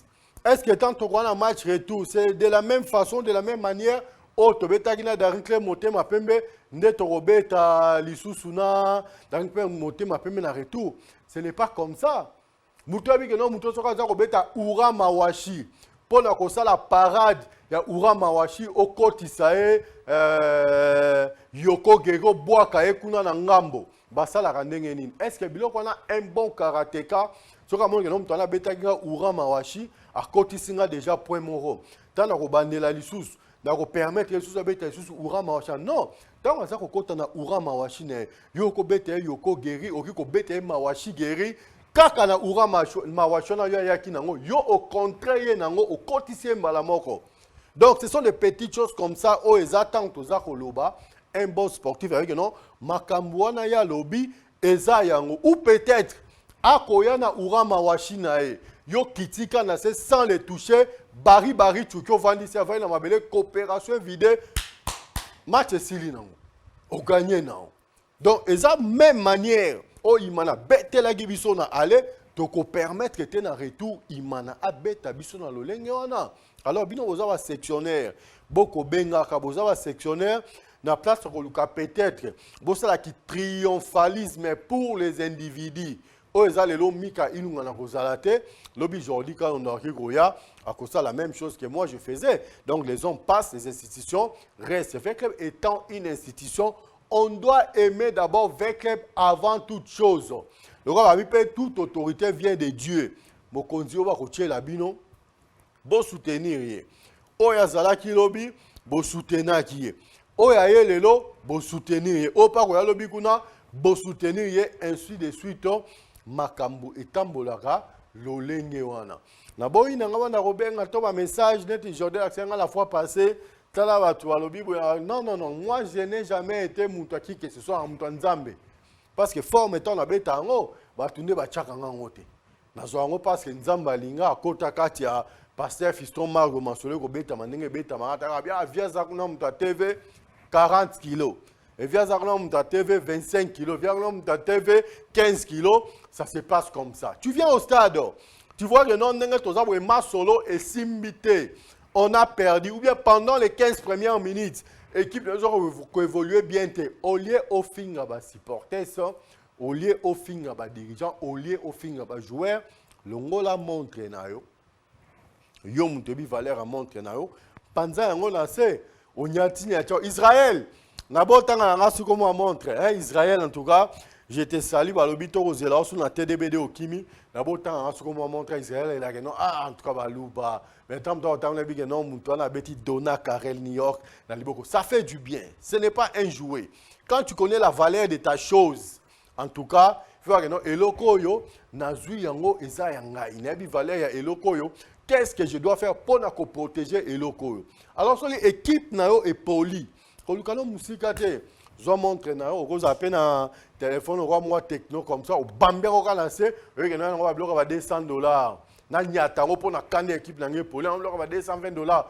Est-ce que tant qu'on a un match retour, c'est de la même façon, de la même manière? Oh, tobetagina Darren Club Motema Pembe, ndeto robeta lisusuna, Darren Club Motema Pembe na retour. Ce n'est pas comme ça. Muto abi que non, muto soka za robeta Ura Mawashi. Pour la parade, il y a Ura Mawashi, Okotisae, Yoko Gego, Boaka, Ekuna na Ngambo. Basa la randenge nini. Est-ce que biloko on a un bon karatéka? Soka mon que non, muto na betagina Ura Mawashi, a Kotisinga déjà point moro. Tana robandela lisus. N'a permettre les choses à bêter sous Ura Mawashi. Non, tant que ça qu'on a Ura Mawashi ne Yoko bête Yoko guéri, Okiko bête Mawashi guéri. Kaka na Ura Mawashi na yaki nango yo au contraire nango au kotisie mbalamoko. Donc ce sont des petites choses comme ça où ils attendent aux akoloba un bon sportif avec non makambuana ya lobby eza yango ou peut-être akoya na Ura Mawashi na yo kitika na se sans les toucher. Bari Tchouko Vandi Servaï na mabele coopération vide match sili nango o gagner nango. Donc eza même manière o imana bete la gibiso na aller to ko permettre que na retour imana abeta biso na lolenge wana. Alors bino boza sectionnaire boko benga ka boza sectionnaire na place ko luka peut-être bosala qui triomphalisme pour les individus. Oeza lelo mika inunga na kozalate lobi jordi quand on a goya à cause la même chose que moi je faisais. Donc les hommes passent, les institutions restent. Club étant une institution, on doit aimer d'abord Club avant toute chose. Le roi va dire toute autorité vient de Dieu. Mokonzi va coacher la bino, bon soutenir. Oya zalaki lobi, bon soutenir qui. Oya lelo, bon soutenir. Opa koya lobi kuna, bon soutenir ainsi de suite. Makambu etambolaka lolenge wana. Na boyi na ngaba robenga to ba message net Jordan Aksenga la fois passée tala batu balobi non moi je n'ai jamais été mutu qui que ce soit en mutu nzambe parce que forme étant na betango batunde ba tchaka ngote na zo parce que nzamba linga akota kati ya pasteur Fiston Margo Masole ko beta mandenge beta mata bia via za kuna mutu TV 40 kg. Et via Zarnom ta TV 25 kg, via Zarnom ta TV 15 kg, ça se passe comme ça. Tu viens au stade, tu vois que non, solo et simbité. On a perdu, ou bien pendant les 15 premières minutes, l'équipe a évolué bien. Au lieu au finger supporter ça, au lieu au finger dirigeant, au lieu au finger joueur, l'ongola montre na yo. Yo mutebi valeur a montre na yo. Panza yango lancé, on y a Israël. Nabotanga nga suko mo montre Israël en tout cas j'étais salué par l'obito rozela sur la TDBD au Kimi nabotanga nga suko mo montre Israël et là non en tout cas baluba mais tant na big non muto na beti Dona Karel New York na liboko ça fait du bien ce n'est pas un jouet quand tu connais la valeur de ta chose en tout cas il faut que non eloko yo nazui yango eza yanga inabi valeur ya eloko yo qu'est-ce que je dois faire pour protéger les locaux. Alors, sur l'équipe est poli. Quand nous musique, je montre vous appelez un téléphone, moi techno comme ça, au bambé, on va lancer, on va $200. Pour la équipe, on va $220.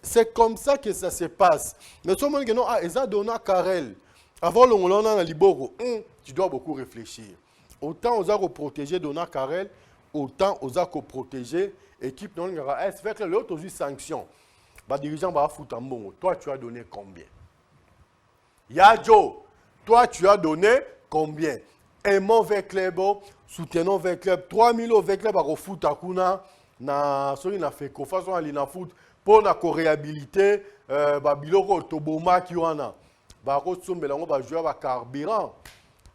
C'est comme ça que ça se passe. Mais tout le monde dit non, ils ont donné à Karel. Avant le moment, on a dit tu dois beaucoup réfléchir. Autant on a protéger Dona Karel, autant on a protéger l'équipe non RAS. Fait que l'autre aussi sanction. Le dirigeant va foutre un bon. Toi, tu as donné combien? Yadjo, toi, tu as donné combien? Un mauvais club, soutenons vers club, 3000 € vers club, à foot à Kuna, na fait qu'on fasse un foot pour la réhabiliter, biloko toboma qui en a. Bako sommelango ba joueur ba carburant.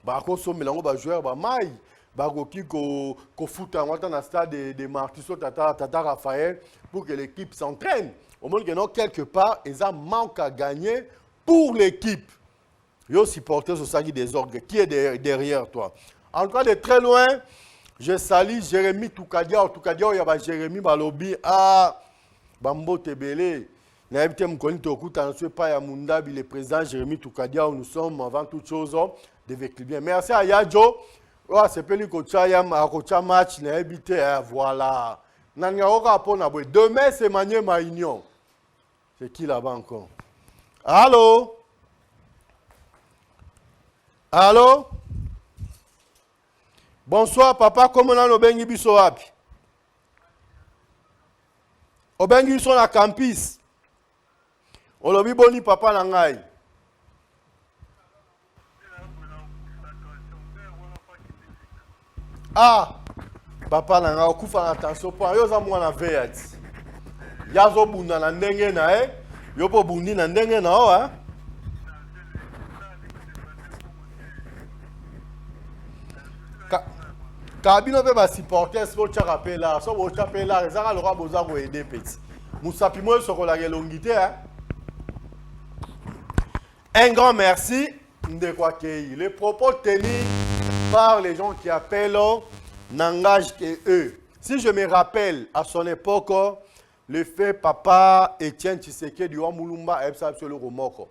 Bako sommelango ba joueur ba maille. Bako ki ko foot en na stade de Martisso Tata Raphaël pour que l'équipe s'entraîne. Au moins que non quelque part, ils ont manque à gagner pour l'équipe. Yo supporter ce sagi des orgues. Qui est derrière toi? En tout cas, de très loin, je salue Jérémy Toukadia. Toukadia, il y a Jérémy Balobi. Ah, Bambo Tebele. Nous sommes le président Jérémy Toukadia. Nous sommes avant toute chose de vécu bien. Merci à Yadjo. C'est pas lui qui a match. Voilà. Demain, c'est Manier Maïnion. C'est qui là-bas encore? Allô? Allô? Bonsoir, papa. Comment on a Obengi Biso Api? Obengi Biso na campus. Olobi boni papa na ngai. Ah, papa na ngai okufa na attention po yo za mwana veyati. Yazo bunda na ndenge na yo po bundi na ndenge na o Kabino pe ba supporter so cha rappela, so bo cha pela, ezaka lo ka boza ko aider petit. Musapi mo so ko la longité Un grand merci de quoi que les propos tenus par les gens qui appellent n'engagent que eux. Si je me rappelle à son époque, le fait papa Etienne Tshisekedi du Wamulumba ebsa sur le romoko.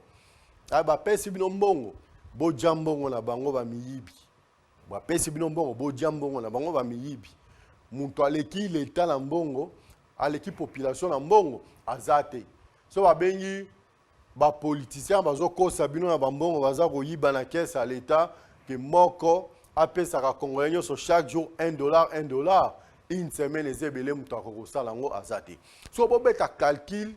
Aba pesi binombongo, bo jambongo na bango ba miyibi. Ba pesi binombongo, bo jambongo na bango ba miyibi. Muntu aleki l'état na mbongo, aleki population na mbongo azate. So ba bengi ba politiciens bazo ko sabino na bambongo baza ko yiba na caisse à l'état que moko apesa ka congolais sur chaque jour $1 une semaine les ebele mutako ko sala ngo azate. So bo beta calcul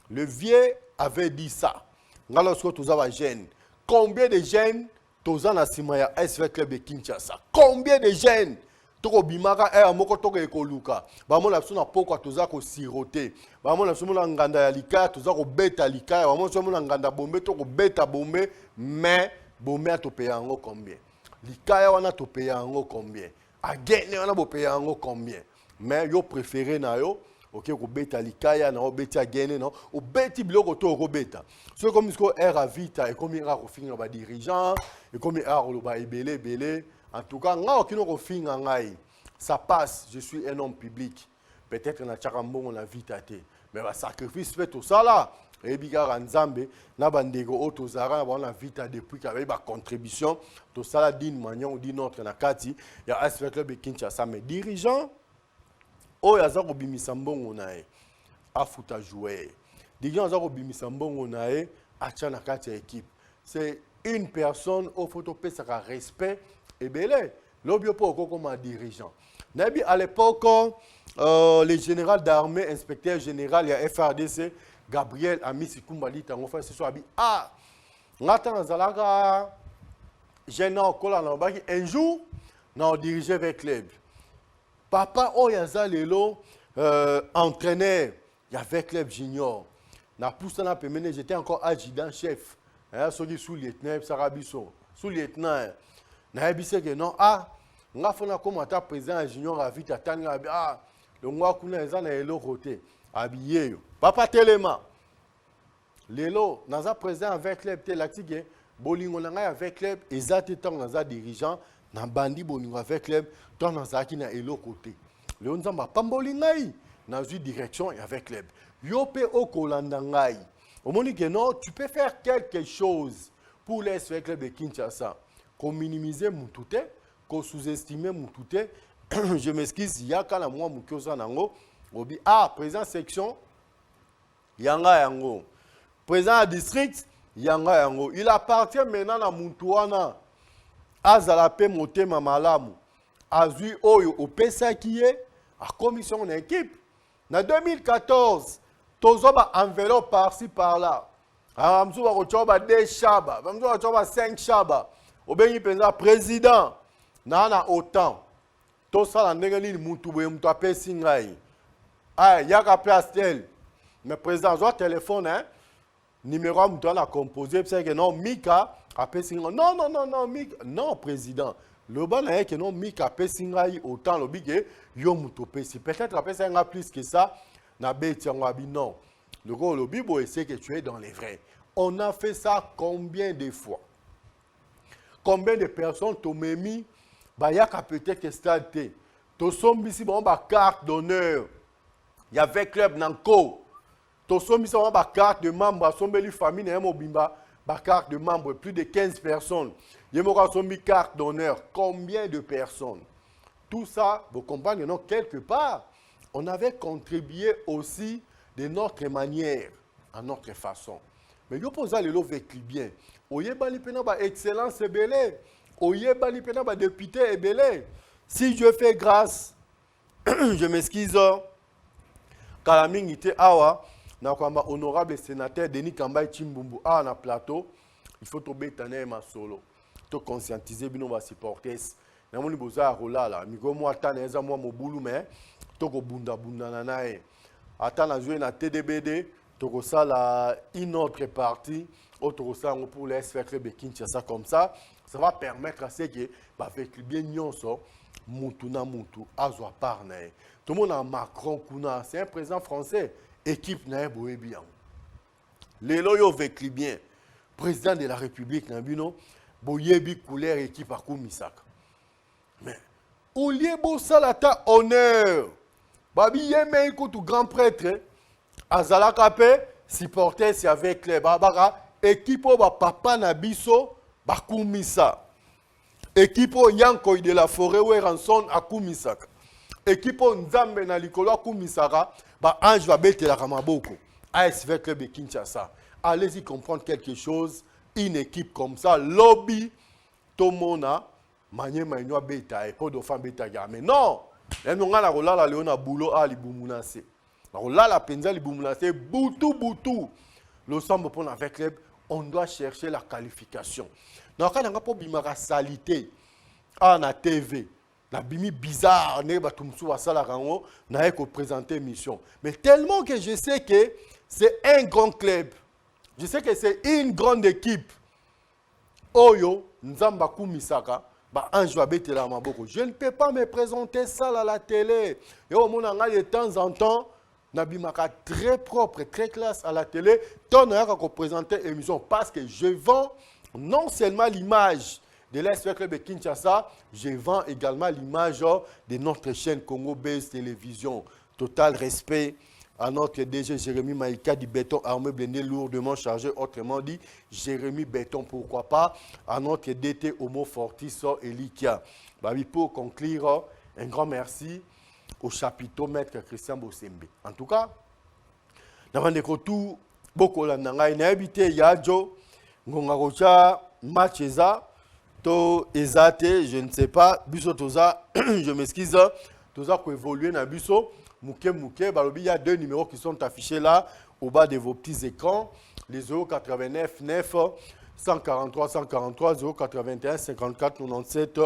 le vieux avait dit ça. Ngalo so toza ba jeune. Combien de jeunes toza na sima ya SV Club de Kinshasa? Combien de jeunes toko bimaka moko toko ekoluka bamona biso na poko toza ko siroter bamona biso na nganda ya likaya toza ko beta likaya bamona biso na nganda bombe toko beta bombe mais bombe atopeya yango combien likaya wana topeya yango combien agene wana bopeya yango combien mais yo préféré na yo OK ko beta likaya na obeti agene no obeti biloko to ko beta so comme ce era vita et comme ira ko finga ba dirigeant et comme ira ko ba ebele. En tout cas, ça passe, je suis un homme public. Peut-être que on a vite athée. Mais le sacrifice fait tout ça là. Et puis, Nzambe, na bandego otozara, on a vite depuis qu'il y avait une contribution. Tout ça là, d'une manière ou d'une autre, il y a un club de Kinshasa. Mais dirigeant, oh, il y a un bimisambon on a à foot à jouer. Dirigeant, il y a un bimisambon on a à tchanakati équipe. C'est une personne au photo ça respect. Et bien, l'objet pour comme un dirigeant. À l'époque, le général d'armée, inspecteur général, il y a FRDC, Gabriel Amissi Koumbali, ce soit ah, n'attends Zalaga, j'ai un jour, on dirigé vers le club. Papa, oh, il y a lelo, entraîneur, il y avait club junior. Na pousse na pemene, j'étais encore adjudant chef. Celui sous-lieutenant, Sarabiso, sous-lieutenant. Na ebise que non ah nga fona comme ta président junior a vite atanga ah le ngwa kuna ezana elo côté habillé papa telema lelo naza président avec club telatique bolingo na nga avec club ezate tant naza dirigeant na bandi bolingo avec club tant naza ki na elo côté le nzamba pamboli ngai dans une direction et avec club. Yope Okolandangai. Au moment que non, tu peux faire quelque chose pour les club de Kinshasa. Qu'on minimiser mon touté, qu'on sous-estimer mon touté. Je m'excuse, il y a quand même moi, président section, Yanga Yango. Président district, Yanga Yango. Il appartient maintenant à Moutouana. Azalape Motema Malamu. Azui Oyo au PSA qui est à commission d'équipe. En 2014, tozo ba enveloppe par-ci par-là. Amzu ba kochoba 2 chaba, amzu ba kochoba 5 chaba. Obengi penza président na autant. To sala ndenge nini mutu boye mutu apesi ngai. Ah, yaka place tel. Mais président zo téléphone hein. Numéro mutu na composé parce que non Mika apesi ngai. Non Mika. Non président. Le ban est que non Mika apesi ngai autant lobi que yo mutu pesi. Peut-être apesi ngai plus que ça. Na beti ngabi non. Le gros lobby boy c'est que tu es dans les vrais. On a fait ça combien de fois? Combien de personnes t'ont mis Bayaka peut-être que stade to sombi si bon ba carte d'honneur. Il y avait club Nanko. To sombi si bon ba carte de membre, sombeli famille na mobimba, ba carte de membre plus de 15 personnes. Yemora sombi carte d'honneur. Combien de personnes? Tout ça, vous comprenez non quelque part, on avait contribué aussi de notre manière, à notre façon. Mais yo posa le vécu bien. Oyeba li pena ba excellence belé. Oyeba li pena ba député belé. Si je fais grâce, je m'excuse. Kalaming ite awa na kwamba honorable sénateur Denis Kambay Chimbumbu a na plateau, il faut tomber tané ma solo. To conscientiser bino ba supporters. Na moni boza rolala, mi go mo atana eza mo mobulu mais to ko bunda na nae. Atana jouer na TDBD. Torosa la une autre partie, Torosa pour les faire de Kinshasa comme ça va permettre à ce que avec bien nyonso mutu na mutu azwa parnae. Tout le monde a Macron kuna, c'est un président français, équipe na boye bien. Les loyo vekli bien, président de la République na bino, boyebi couleur équipe à Kumisaka. Mais au lieu bo salata honneur, babi yeme ko tout grand prêtre Azalaka pe supporter si avec les babara équipe ba papa na biso bakumisa équipe yanko de la forêt ou ranson akumisaka équipe nzambe na likolo akumisaka ba ange va betela kamaboko ASV Club de Kinshasa. Allez-y comprendre quelque chose, une équipe comme ça lobby tomona manye manyo beta et pas de femme beta mais non les nonga la rola la leona boulot a libumunase. Alors là, la penza liboumla, c'est boutou. Le sambo pour avec club, on doit chercher la qualification. Donc, quand on a pas bimara salité, à la TV, la bimi bizarre, ne ba tumsu wa sala rango, na eko présenter mission. Mais tellement que je sais que c'est un grand club, je sais que c'est une grande équipe. Oyo, nzamba kumisaka. Je ne peux pas me présenter ça à la télé. Et au monde de temps en temps, Nabimaka très propre, très classe à la télé. Ton a représenté l'émission parce que je vends non seulement l'image de l'Est Club de Kinshasa, je vends également l'image de notre chaîne Congo Base Télévision. Total respect à notre DG Jérémy Maïka du béton armé blindé lourdement chargé, autrement dit Jérémy Béton, pourquoi pas, à notre DT Homo Fortis Elikia. Pour conclure, un grand merci au chapiteau maître Christian Bosembe. En tout cas, dans le tout beaucoup de habité Yadjo, Ngongarocha, Macheza, To Ezate, je ne sais pas, Busso Toza, je m'excuse, Toza qui évolue dans Busso. Il y a 2 numéros qui sont affichés là, au bas de vos petits écrans. Les 089 9 143 143 081 54 97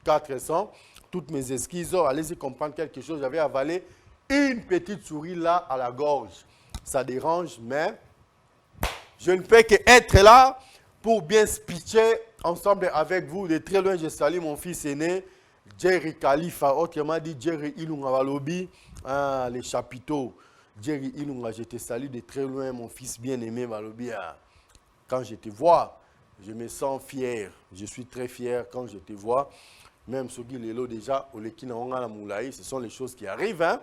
400. Toutes mes excuses, allez-y comprendre quelque chose. J'avais avalé une petite souris là à la gorge. Ça dérange, mais je ne peux qu'être là pour bien speecher ensemble avec vous. De très loin, je salue mon fils aîné, Jerry Khalifa, autrement dit Jerry Ilunga Walobi. Ah, les chapiteaux. Jerry Ilunga, je te salue de très loin, mon fils bien-aimé Walobi. Quand je te vois, je me sens fier. Je suis très fier quand je te vois. Même Sogi Lelo déjà, au Lekina Onga la Moulaï, ce sont les choses qui arrivent. Hein?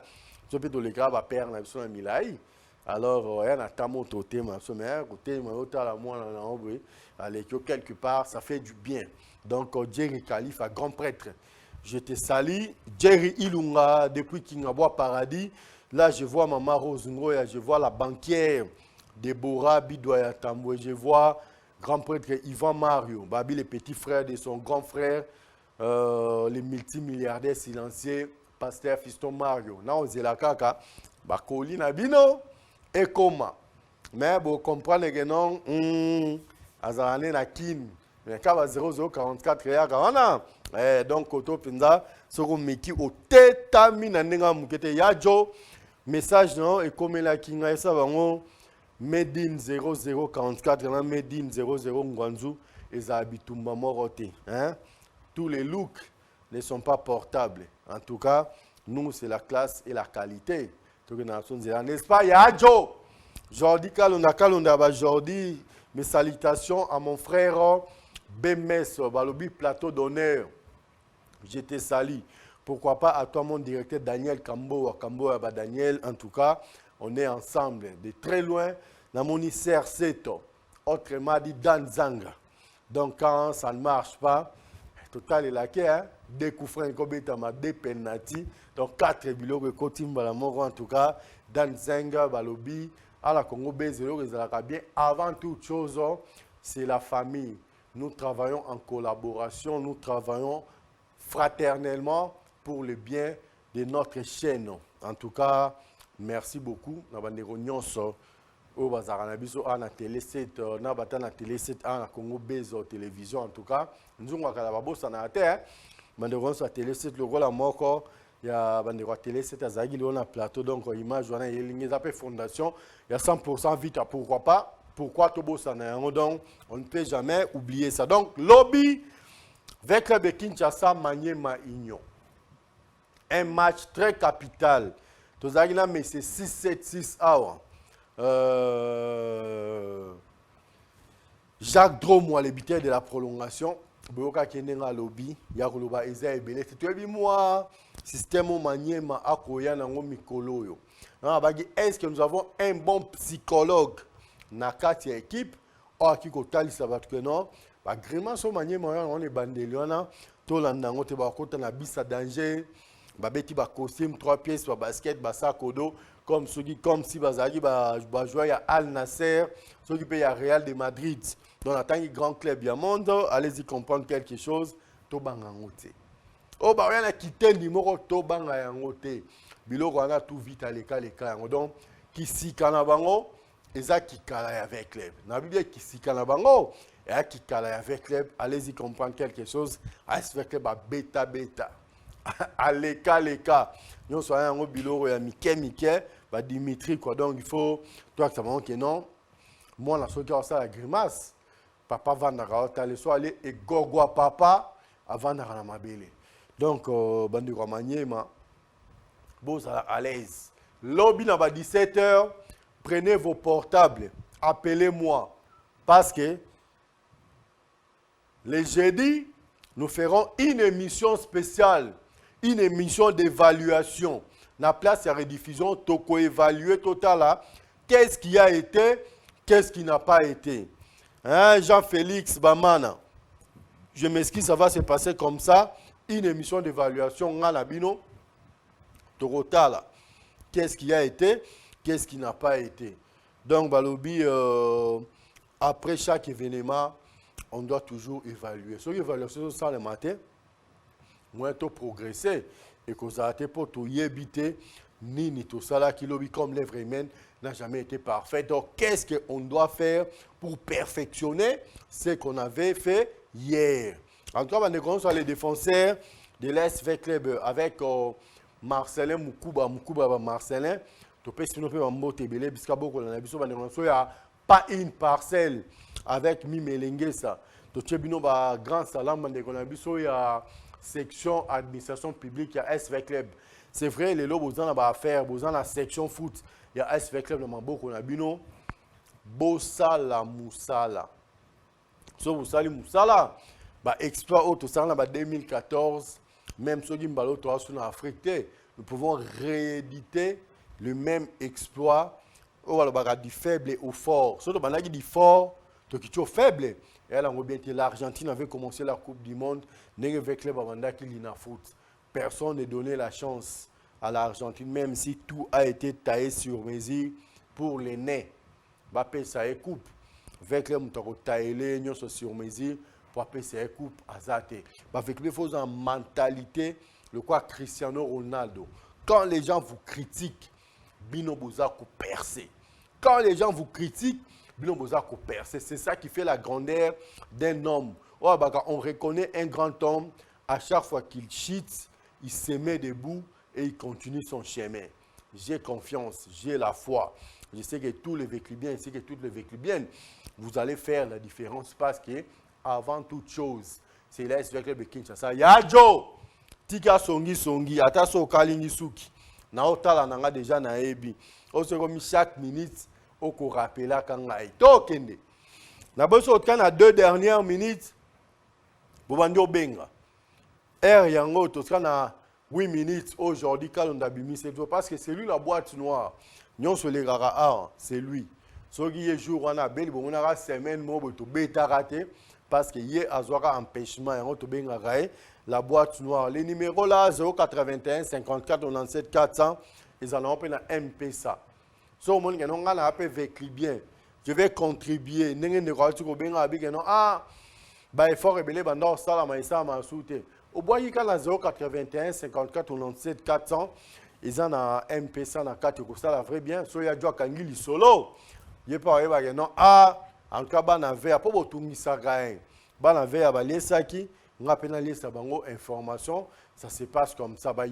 Je peux te le grave à perdre na milai. Alors, il y a un tamo toté, ma soeur, côté, ma autre à la moi, allez, quelque part, ça fait du bien. Donc, Jerry Khalifa, grand prêtre, je te salue. Jerry Ilunga, depuis Kingabwa Paradis, là, je vois Maman Rose Ngoya, je vois la banquière Deborah Bidoya Tamboué, je vois grand prêtre Yvan Mario, Babi, le petit frère de son grand frère, les multimilliardaires silencieux, pasteur Fiston Mario. Là, on dit la caca, Bakoli Nabino, et comment. Mais vous comprenez que non, Azarane Nakin, mais quand 0044, donc, Koto Pinza, Soro Miki, au Teta Minanenga Mukete Yajo, message non, et comme la Kinga, ça va, Medine 0044, Medine 00 Ngwanzu, et Zabitumba Morote. Tous les looks ne sont pas portables. En tout cas, nous, c'est la classe et la qualité. N'est-ce pas, Yajo? Jordi Kalonda, Jordi, mes salutations à mon frère Bemes, Balobi Plateau d'honneur. Je te salue. Pourquoi pas à toi, mon directeur Daniel Kambo, Daniel, en tout cas, on est ensemble. De très loin, dans mon Seto, autrement dit Dan Zanga. Donc, quand ça ne marche pas, total est là, découvrir un des penalty. Donc, 4 bilots que Kotim Balamoro, en tout cas, Dan Zanga, Balobi, à la Congo Bézélo, bien. Avant toute chose, c'est la famille. Nous travaillons en collaboration, nous travaillons fraternellement pour le bien de notre chaîne. En tout cas, merci beaucoup. Nous avons des réunions au bazar na télé 7 na bata na télé 7 na Congo Bézo télévision. En tout cas, nous avons la babosa na terre. Bandeko sur télé 7 le rôle moko ya bandeko télé 7 azagi le na plateau donc image wana yelingi za pe fondation il y a 100% vite pourquoi pas. Pourquoi Tobosa na yango donc on ne peut jamais oublier ça. Donc lobby avec le Kinshasa Maniema Union. Un match très capital. Tozagina mais c'est 6-7-6 hours. Jacques Dromo, l'arbitre de la prolongation. Boyoka Kenenga lobby, Yakoloba Eza Ebele. C'est moi système Maniema Akoya Nango Mikolo. Est-ce que nous avons un bon psychologue na kati ya équipe qui kotali sabat que non ba vraiment so Maniema on est bandeliona to landango te ba kota na bisa danger ba beti ba costume 3 pièces ba basket ba sac au dos comme si bazali ba jouer à Al Nasser ceux qui paye à Real de Madrid dans un grand club du monde. Allez-y comprendre quelque chose to bangangote oh ba rien a quitté numéro to banga yangote biloko anga tout vite à l'école donc qui si kanabango eza qui kala avec club na bible qui si kanabango et qui kala avec club. Allez-y comprendre quelque chose à ce que ba beta à l'écart nous sommes en biloko ya Mike ba Dimitri quoi. Donc il faut toi que ça va que non moi la soki ça la grimace papa vandaka t'allais soit aller et gogwa papa avant na mabele. Donc bandi ko Maniema bon ça à l'aise lobby na ba 17h. Prenez vos portables, appelez-moi parce que les jeudis nous ferons une émission spéciale, une émission d'évaluation. La place à rediffusion, toko évaluer total qu'est-ce qui a été, qu'est-ce qui n'a pas été. Hein, Jean-Félix Bamana, je m'excuse, ça va se passer comme ça. Une émission d'évaluation, Ngalabino, total. Qu'est-ce qui a été, qu'est-ce qui n'a pas été. Donc, Balobi, après chaque événement, on doit toujours évaluer. Sur l'évaluation, ça le matin, moi, je progresser et que ça a été pour tout y éviter, ni tout ça là qui lobby comme l'œuvre humaine n'a jamais été parfait. Donc, qu'est-ce qu'on doit faire pour perfectionner ce qu'on avait fait hier? En tout cas, on est les défenseurs de l'SV Club avec Marcelin Moukouba Marcelin. Pas une parcelle avec Mimelengesa. Grand salam, il y a section administration publique, il y a SV Club. C'est vrai, les lobes, vous en avez affaire, vous en avez la section foot, il y a SV Club, il y a Bino, Bossala Moussala. So, Moussala Moussala, exploit auto, ça en 2014, même ceux qui m'ont en Afrique. nous pouvons rééditer le même exploit du faible au fort. Surtout quand on dit fort, tu es faible. Et l'Argentine avait commencé la Coupe du Monde, personne n'a donné la chance à l'Argentine, même si tout a été taillé sur mesure pour les nez. Ça est coupe. Avec les taillés sur mesure pour appeler ça coupe azate. Avec les fausses en mentalité, le quoi Cristiano Ronaldo. Quand les gens vous critiquent, Bino Bozako percé. Quand les gens vous critiquent, Bino Bozako percé. C'est ça qui fait la grandeur d'un homme. Oh, on reconnaît un grand homme, à chaque fois qu'il cheat, il se met debout et il continue son chemin. J'ai confiance, j'ai la foi. Je sais que tous les vécus bien, je sais que toutes les vécus bien, vous allez faire la différence parce que, avant toute chose, c'est là avec le Kinshasa. Yajo! Tika songi, ataso kalingi suki. Na otala nanga déjà na ebi. Ose comme chaque minute, oko rappela kanga ito kende. Na boso otka na 2 dernières minutes, bobandi obenga. Yango toska na 8 minutes aujourd'hui quand on a bimi c'est parce que c'est lui la boîte noire. Nyon se les rara c'est lui. Soki ye jour on a bel bon on a semaine mo to beta raté parce que hier azwaka empêchement yango to benga raé. La boîte noire. Les numéros là, 081 54 97 400, ils en ont appelé un MPSA. So, mon gars, on a appelé bien. Je vais contribuer. N'engagez ne pas tout bien avec non. Ah, bah il faut révéler bandor ça la maïsa m'a sauté. Au bois il y a 081 54 97 400, ils en ont MPSA dans 4 ça la vrai bien. So il y a déjà kangili solo. Il pas arrivé non. Ah, en cas banave à pas tout misa gain. Banave à balé ça qui on a pénalisé information, ça se passe comme ça. On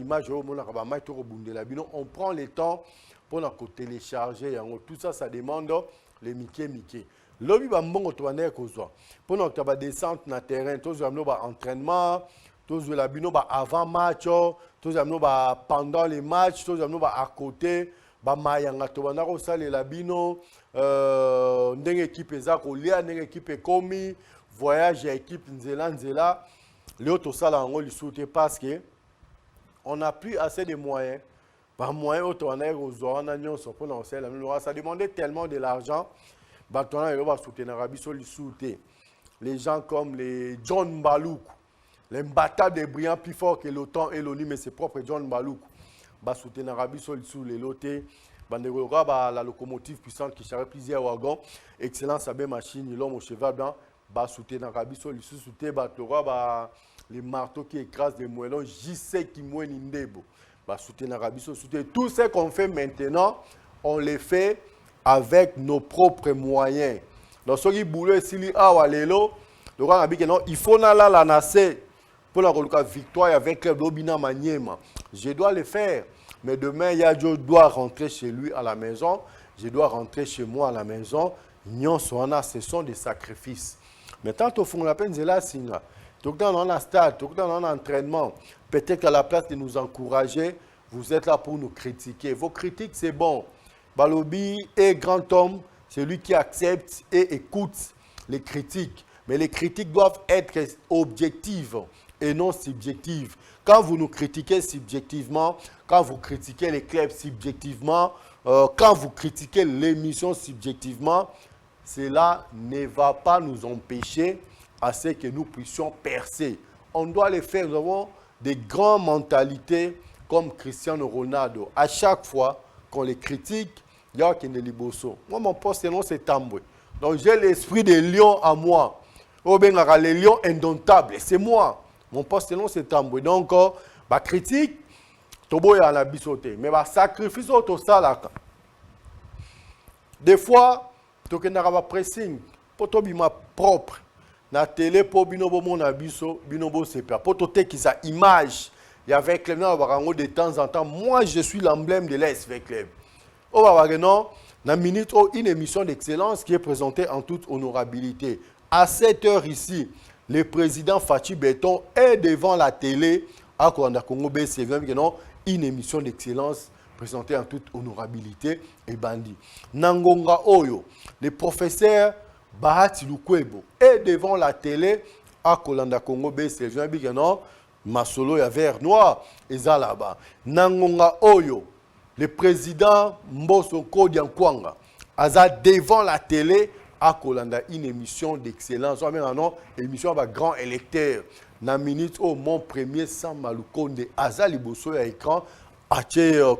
prend le temps pour télécharger. Tout ça, ça demande les Mickey. Lobby va bon pour notre descente sur le terrain, tous les entraînement, tous les avant match, tous les pendant les matchs, tous les à côté. Mayanga tobanda ko sale la bino ndenge équipe ezako lia ndenge équipe komi voyage à équipe nzela l'autre salle en le soutien parce que on n'a plus assez de moyens par moyen auto on a ça demandait tellement de l'argent on va soutenir Arabie Saoudite les gens comme les John Mbalouk les Mbata de brillants plus fort que l'OTAN et l'ONU mais c'est propre John Mbalouk va soutenir Arabie Saoudite les lotés la locomotive puissante qui charge plusieurs wagons excellence à machine l'homme au cheval blanc va soutenir Arabie Saoudite soutenir les marteaux qui écrasent les moellons JC qui moine indebo va soutenir Arabie Saoudite tout ce qu'on fait maintenant on le fait avec nos propres moyens donc ce qui boulot ici awalelo il faut la nacer pour la victoire avec le Lobina Maniema je dois le faire. Mais demain, Yadjo doit rentrer chez lui à la maison. Je dois rentrer chez moi à la maison. Ce sont des sacrifices. Mais tant au fond, la peine, c'est là, tout dans le stade, tout dans l'entraînement. Peut-être qu'à la place de nous encourager, vous êtes là pour nous critiquer. Vos critiques, c'est bon. Balobi est grand homme, c'est lui qui accepte et écoute les critiques. Mais les critiques doivent être objectives et non subjectives. Quand vous nous critiquez subjectivement, quand vous critiquez les clubs subjectivement, quand vous critiquez l'émission subjectivement, cela ne va pas nous empêcher à ce que nous puissions percer. On doit le faire. Nous avons des grandes mentalités comme Cristiano Ronaldo. À chaque fois qu'on les critique, il y a un liboso. Moi, mon poste, c'est Tamboué. Donc, j'ai l'esprit des lions à moi. Les lions indomptables, c'est moi. Mon poste, c'est Tamboué. Donc, la critique, Tobo ya la bisoté. Mais le sacrifice, c'est ça. Des fois, tu as un pressing pour toi propre. Na télé, pour binobo mon abiso, binobo c'est pas. Pour toi, qui sa image. Il y avait de temps en temps. Moi, je suis l'emblème de l'SV Club. On va voir une émission d'excellence qui est présentée en toute honorabilité. À 7 heures ici, le président Fachi Béton est devant la télé à Kouanda Congo BCV. Une émission d'excellence présentée en toute honorabilité et bandit. Nangonga Oyo, le professeur Bahati Lukwebo est devant la télé à Kolanda Congo BCV. Masolo ya vert noir eza là-bas. Nangonga Oyo, le président Mbosso Kodiankwanga, aza devant la télé à Kolanda une émission d'excellence. On a une émission avec grand électeur. Na minute au mon premier sans Malukonde aza liboso ya écran à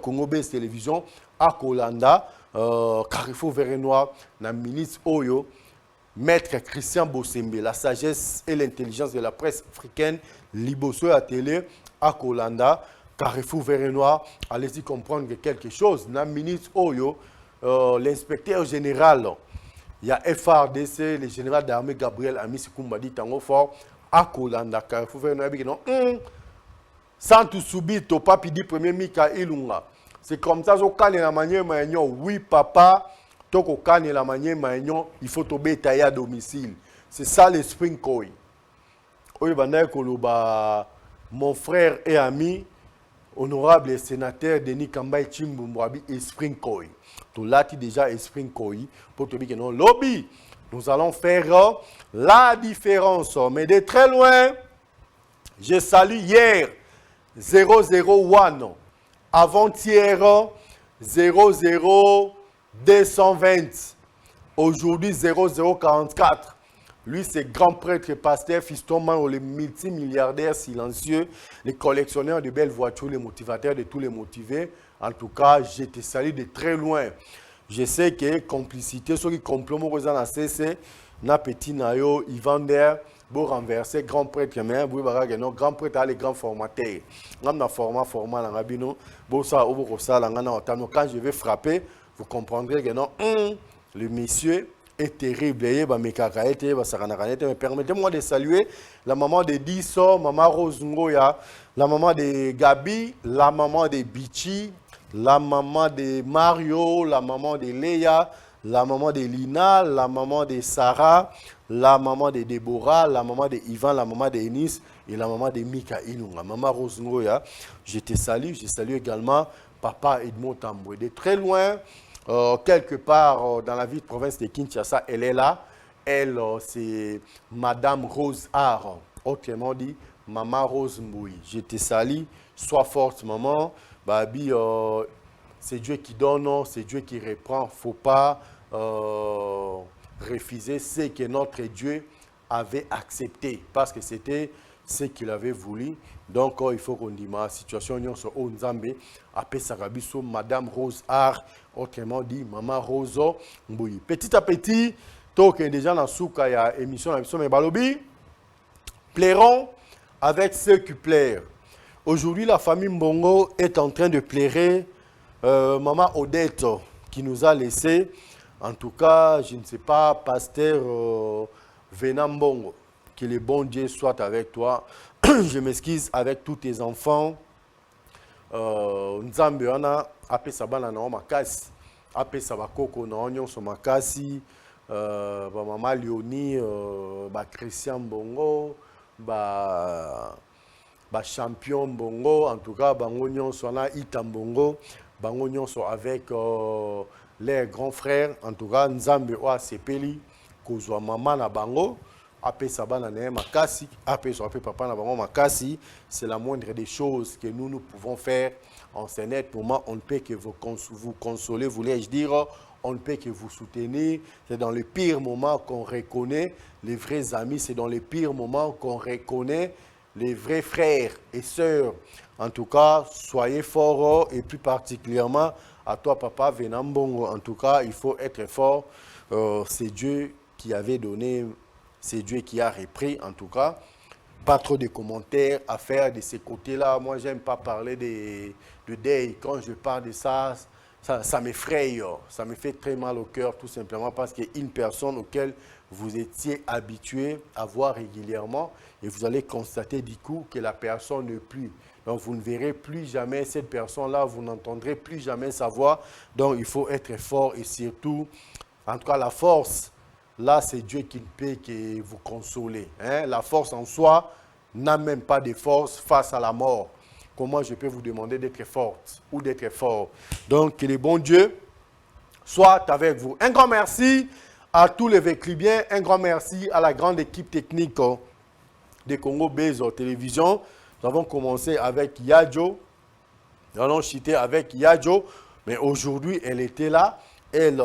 Congo Base Télévision à Kolanda Carrefour Vert Noir na minute Oyo Maître Christian Bossembe, la sagesse et l'intelligence de la presse africaine liboso ya télé à Kolanda Carrefour Vert Noir. Allez-y comprendre quelque chose. Na minute Oyo l'inspecteur général, il y a FRDC, le général d'armée Gabriel Amis Koumbadi Tango Fort à Kolanda Carrefour Vert Noir. Sans tout subir, au papi dit premier Mika Ilunga. C'est comme ça, au la manière maignon. Oui, papa, au la manière maignon, il faut tomber taillé à domicile. C'est ça l'esprit Koi. Oui, mon frère et ami, honorable sénateur Denis Kambay Chimbumwabi, esprit Koi. Tout là, tu déjà esprit Koi. Pour te dire que non, lobby, nous allons faire la différence. Mais de très loin, je salue hier 001, avant-hier 00220, aujourd'hui 0044. Lui, c'est grand prêtre, pasteur, fiston, les multimilliardaires silencieux, les collectionneurs de belles voitures, les motivateurs de tous les motivés. En tout cas, je te salue de très loin. Je sais que complicité, ceux qui complètement dans CC, na petit nayo, Yvan Der, pour renverser grand prêtre, mais grand prêtre a les grands formateurs. Quand je vais frapper, vous comprendrez que non, le monsieur est terrible. Mais permettez-moi de saluer la maman de Disso, maman Rose Ngoya, la maman de Gabi, la maman de Bichi, la maman de Mario, la maman de Léa, la maman de Lina, la maman de Sarah, la maman de Déborah, la maman de Ivan, la maman de Enis et la maman de Mika Ilunga. Maman Rose Ngoya, je te salue. Je salue également papa Edmond Tamboué. De très loin, quelque part dans la ville de province de Kinshasa, elle est là. Elle, c'est Madame Rose Art, autrement dit, Maman Rose Mboui. Je te salue. Sois forte, maman. Babi, c'est Dieu qui donne, c'est Dieu qui reprend. Il ne faut pas refuser ce que notre Dieu avait accepté parce que c'était ce qu'il avait voulu. Donc, il faut qu'on dise ma situation au Nzambe, après Sarabiso, Madame Rose Art, autrement dit, Maman Rose Mboui. Petit à petit, tant que déjà dans Souka, il y a émission, mais Balobi, plairont avec ceux qui plairent. Aujourd'hui, la famille Mbongo est en train de plairer Maman Odette qui nous a laissé. En tout cas, je ne sais pas, pasteur Venant Mbongo, que le bon Dieu soit avec toi. Je m'excuse avec tous tes enfants. Nzambe wana ape sabana na makasi, ape sabakoko na onyon so makasi, ba Maman Léonie, ba Christian Mbongo, ba champion Bongo, en tout cas, bango nyonso na Ita Mbongo, bango nyonso avec les grands frères, en tout cas, Nzambe oa sepeli, kozwa maman na bango, apé sabana na makasi, apé papa na bango makasi, c'est la moindre des choses que nous pouvons faire en ce net moment. On ne peut que vous consoler, voulais-je dire, on ne peut que vous soutenir. C'est dans les pires moments qu'on reconnaît les vrais amis, c'est dans les pires moments qu'on reconnaît les vrais frères et sœurs. En tout cas, soyez forts et plus particulièrement à toi, papa Venant Mbongo. En tout cas, il faut être fort. C'est Dieu qui avait donné, c'est Dieu qui a repris. En tout cas, pas trop de commentaires à faire de ces côtés-là. Moi, j'aime pas parler de deuil. Quand je parle de ça, ça m'effraie. Ça me fait très mal au cœur, tout simplement parce qu'il y a une personne auquel vous étiez habitué à voir régulièrement et vous allez constater du coup que la personne n'est plus. Donc vous ne verrez plus jamais cette personne-là, vous n'entendrez plus jamais sa voix. Donc il faut être fort et surtout, en tout cas la force, là c'est Dieu qui ne peut que vous consoler. Hein? La force en soi n'a même pas de force face à la mort. Comment je peux vous demander d'être forte ou d'être fort? Donc que le bon Dieu soit avec vous. Un grand merci à tous les véclibiens, un grand merci à la grande équipe technique de Congo Base Télévision. Nous avons commencé avec Yadjo. Nous allons chuter avec Yadjo. Mais aujourd'hui, elle était là. Elle,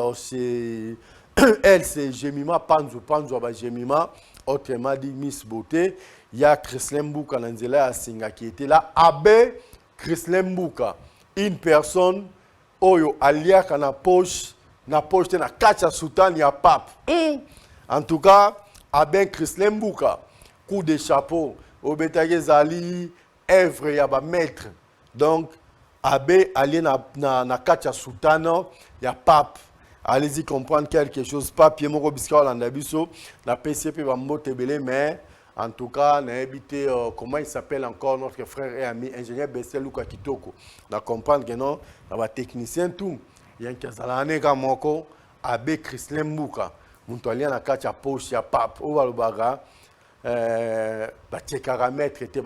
c'est Jemima Panzo Jemima. Autrement dit, Miss Beauté. Il y a Chrislem Mbouka Nanzela Singa qui était là. Abe Chrislem Mbouka. Une personne, Oyo, Alia, na poche, na kacha soutan, ya pape. En tout cas, Abe Chrislem Mbouka. Coup de chapeau. Obetage Zali, œuvre, ya ba maître. Donc, Abe, Ali, na kacha soutan, ya pape. Allez-y comprendre quelque chose. Pape, Yemoro Biska, Landabiso, la PCP, Bambo Tebele, mais. En tout cas, on a habité, comment il s'appelle encore notre frère et ami, ingénieur Bessel Luka Kitoko. On a compris que non, on a technicien tout. Il y a un Kazalane Gamoko, Abe Chrislem Mbouka. Montolien a kacha poche, ya pape, ou balubaga. Tchekaramètre était,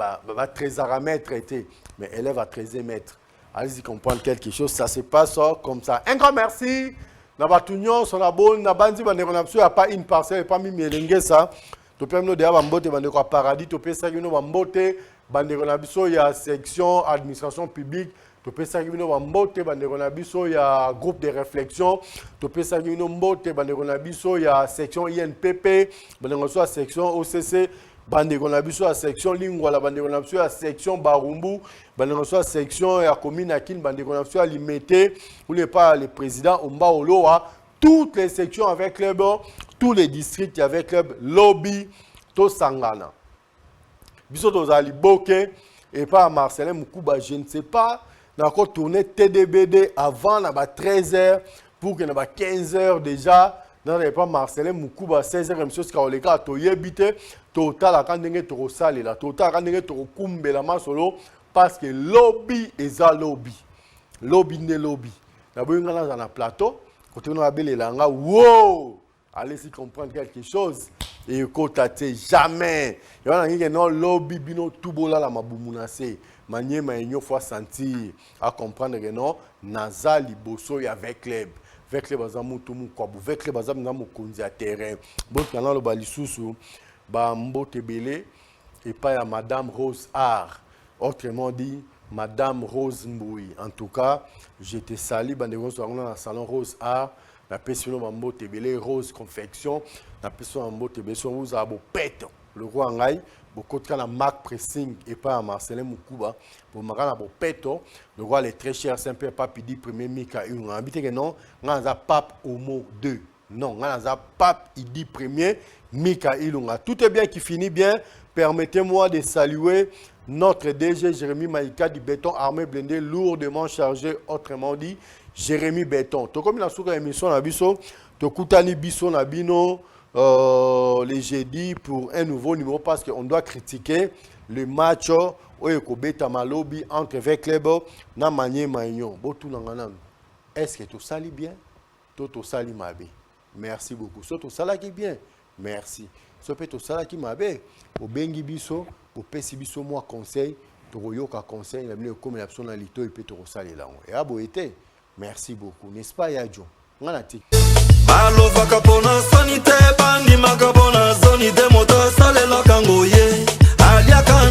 trésaramètre était, mais élève à 13 mètres. Allez-y comprendre quelque chose, ça se passe comme ça. Un grand merci. Dans la Batunion, son abonne, dans la bande, il n'y a pas une parcelle, pas mis ça. Tu peux nous dire que paradis, tu peux savoir que il y a section administration publique, tu peux savoir que il y a groupe de réflexion, tu peux savoir que il y a section INPP, il y a section OCC, il y a section Lingwala, il y a section Barumbu, il y a section la commune Akin, il y a limité, où le président Omba Oloa, toutes les sections avec les bords. Tous les districts avec club lobby to sangana. Biso tozali boke et pas Marcelin Moukouba, je ne sais pas. On a encore tourné TDBD avant 13h pour que 15h déjà. Non, pas Marcelin Moukouba 16h monsieur Skaoleka to yebite total à kandenge to sale la total kandenge to kumbe la masolo parce que lobby eza lobby. Lobby ne lobby. Na boyanga na plateau côté on a belé langa wow. Allez-y comprendre quelque chose. Et côté jamais. Il y a un non lobby bino tubola la mabumunase. Manier maïnyo fois sentir à comprendre que non nazali bosso avec les avec les bazamu tumu kwa avec les bazamu na mukonzi à terrain. Bon kana lo balisusu ba mbote belé et pas à madame Rose Art. Autrement dit madame Rose Mboui. En tout cas, j'étais sali bandego dans le salon Rose Art. La personne mambo tebele rose confection la personne mambo tebele so vous a beau pète le roi ngai beaucoup de la marque pressing et pas Marcelin Moukouba pour marana beau pète le roi est très cher simple pape dit premier Mika une habite que non ngaza pape homo 2 non ngaza pape il dit premier Mika Ilunga tout est bien qui finit bien. Permettez-moi de saluer notre DG Jérémy Maïka du béton armé blindé lourdement chargé, autrement dit Jérémy Béton. To comme la souka émission na biso, to kutani biso na bino les jeudi pour un nouveau numéro parce qu'on doit critiquer le match au beta malobi entre Veclebo na Manier Maignon. Botu nangana. Est-ce que tout sali bien? Tout sali mabe. Merci beaucoup. So tout sala qui bien. Merci. So peut tout sala qui mabe. Au bengi biso, au pesi biso moi conseil, to yoka conseil na bino comme la personnalité et peut to sali là. Et abo été. Merci beaucoup. N'est-ce pas, Yadjo?
Balovaka pona sanité, bandi makabona zoni de moto salela kangoye. Aliaka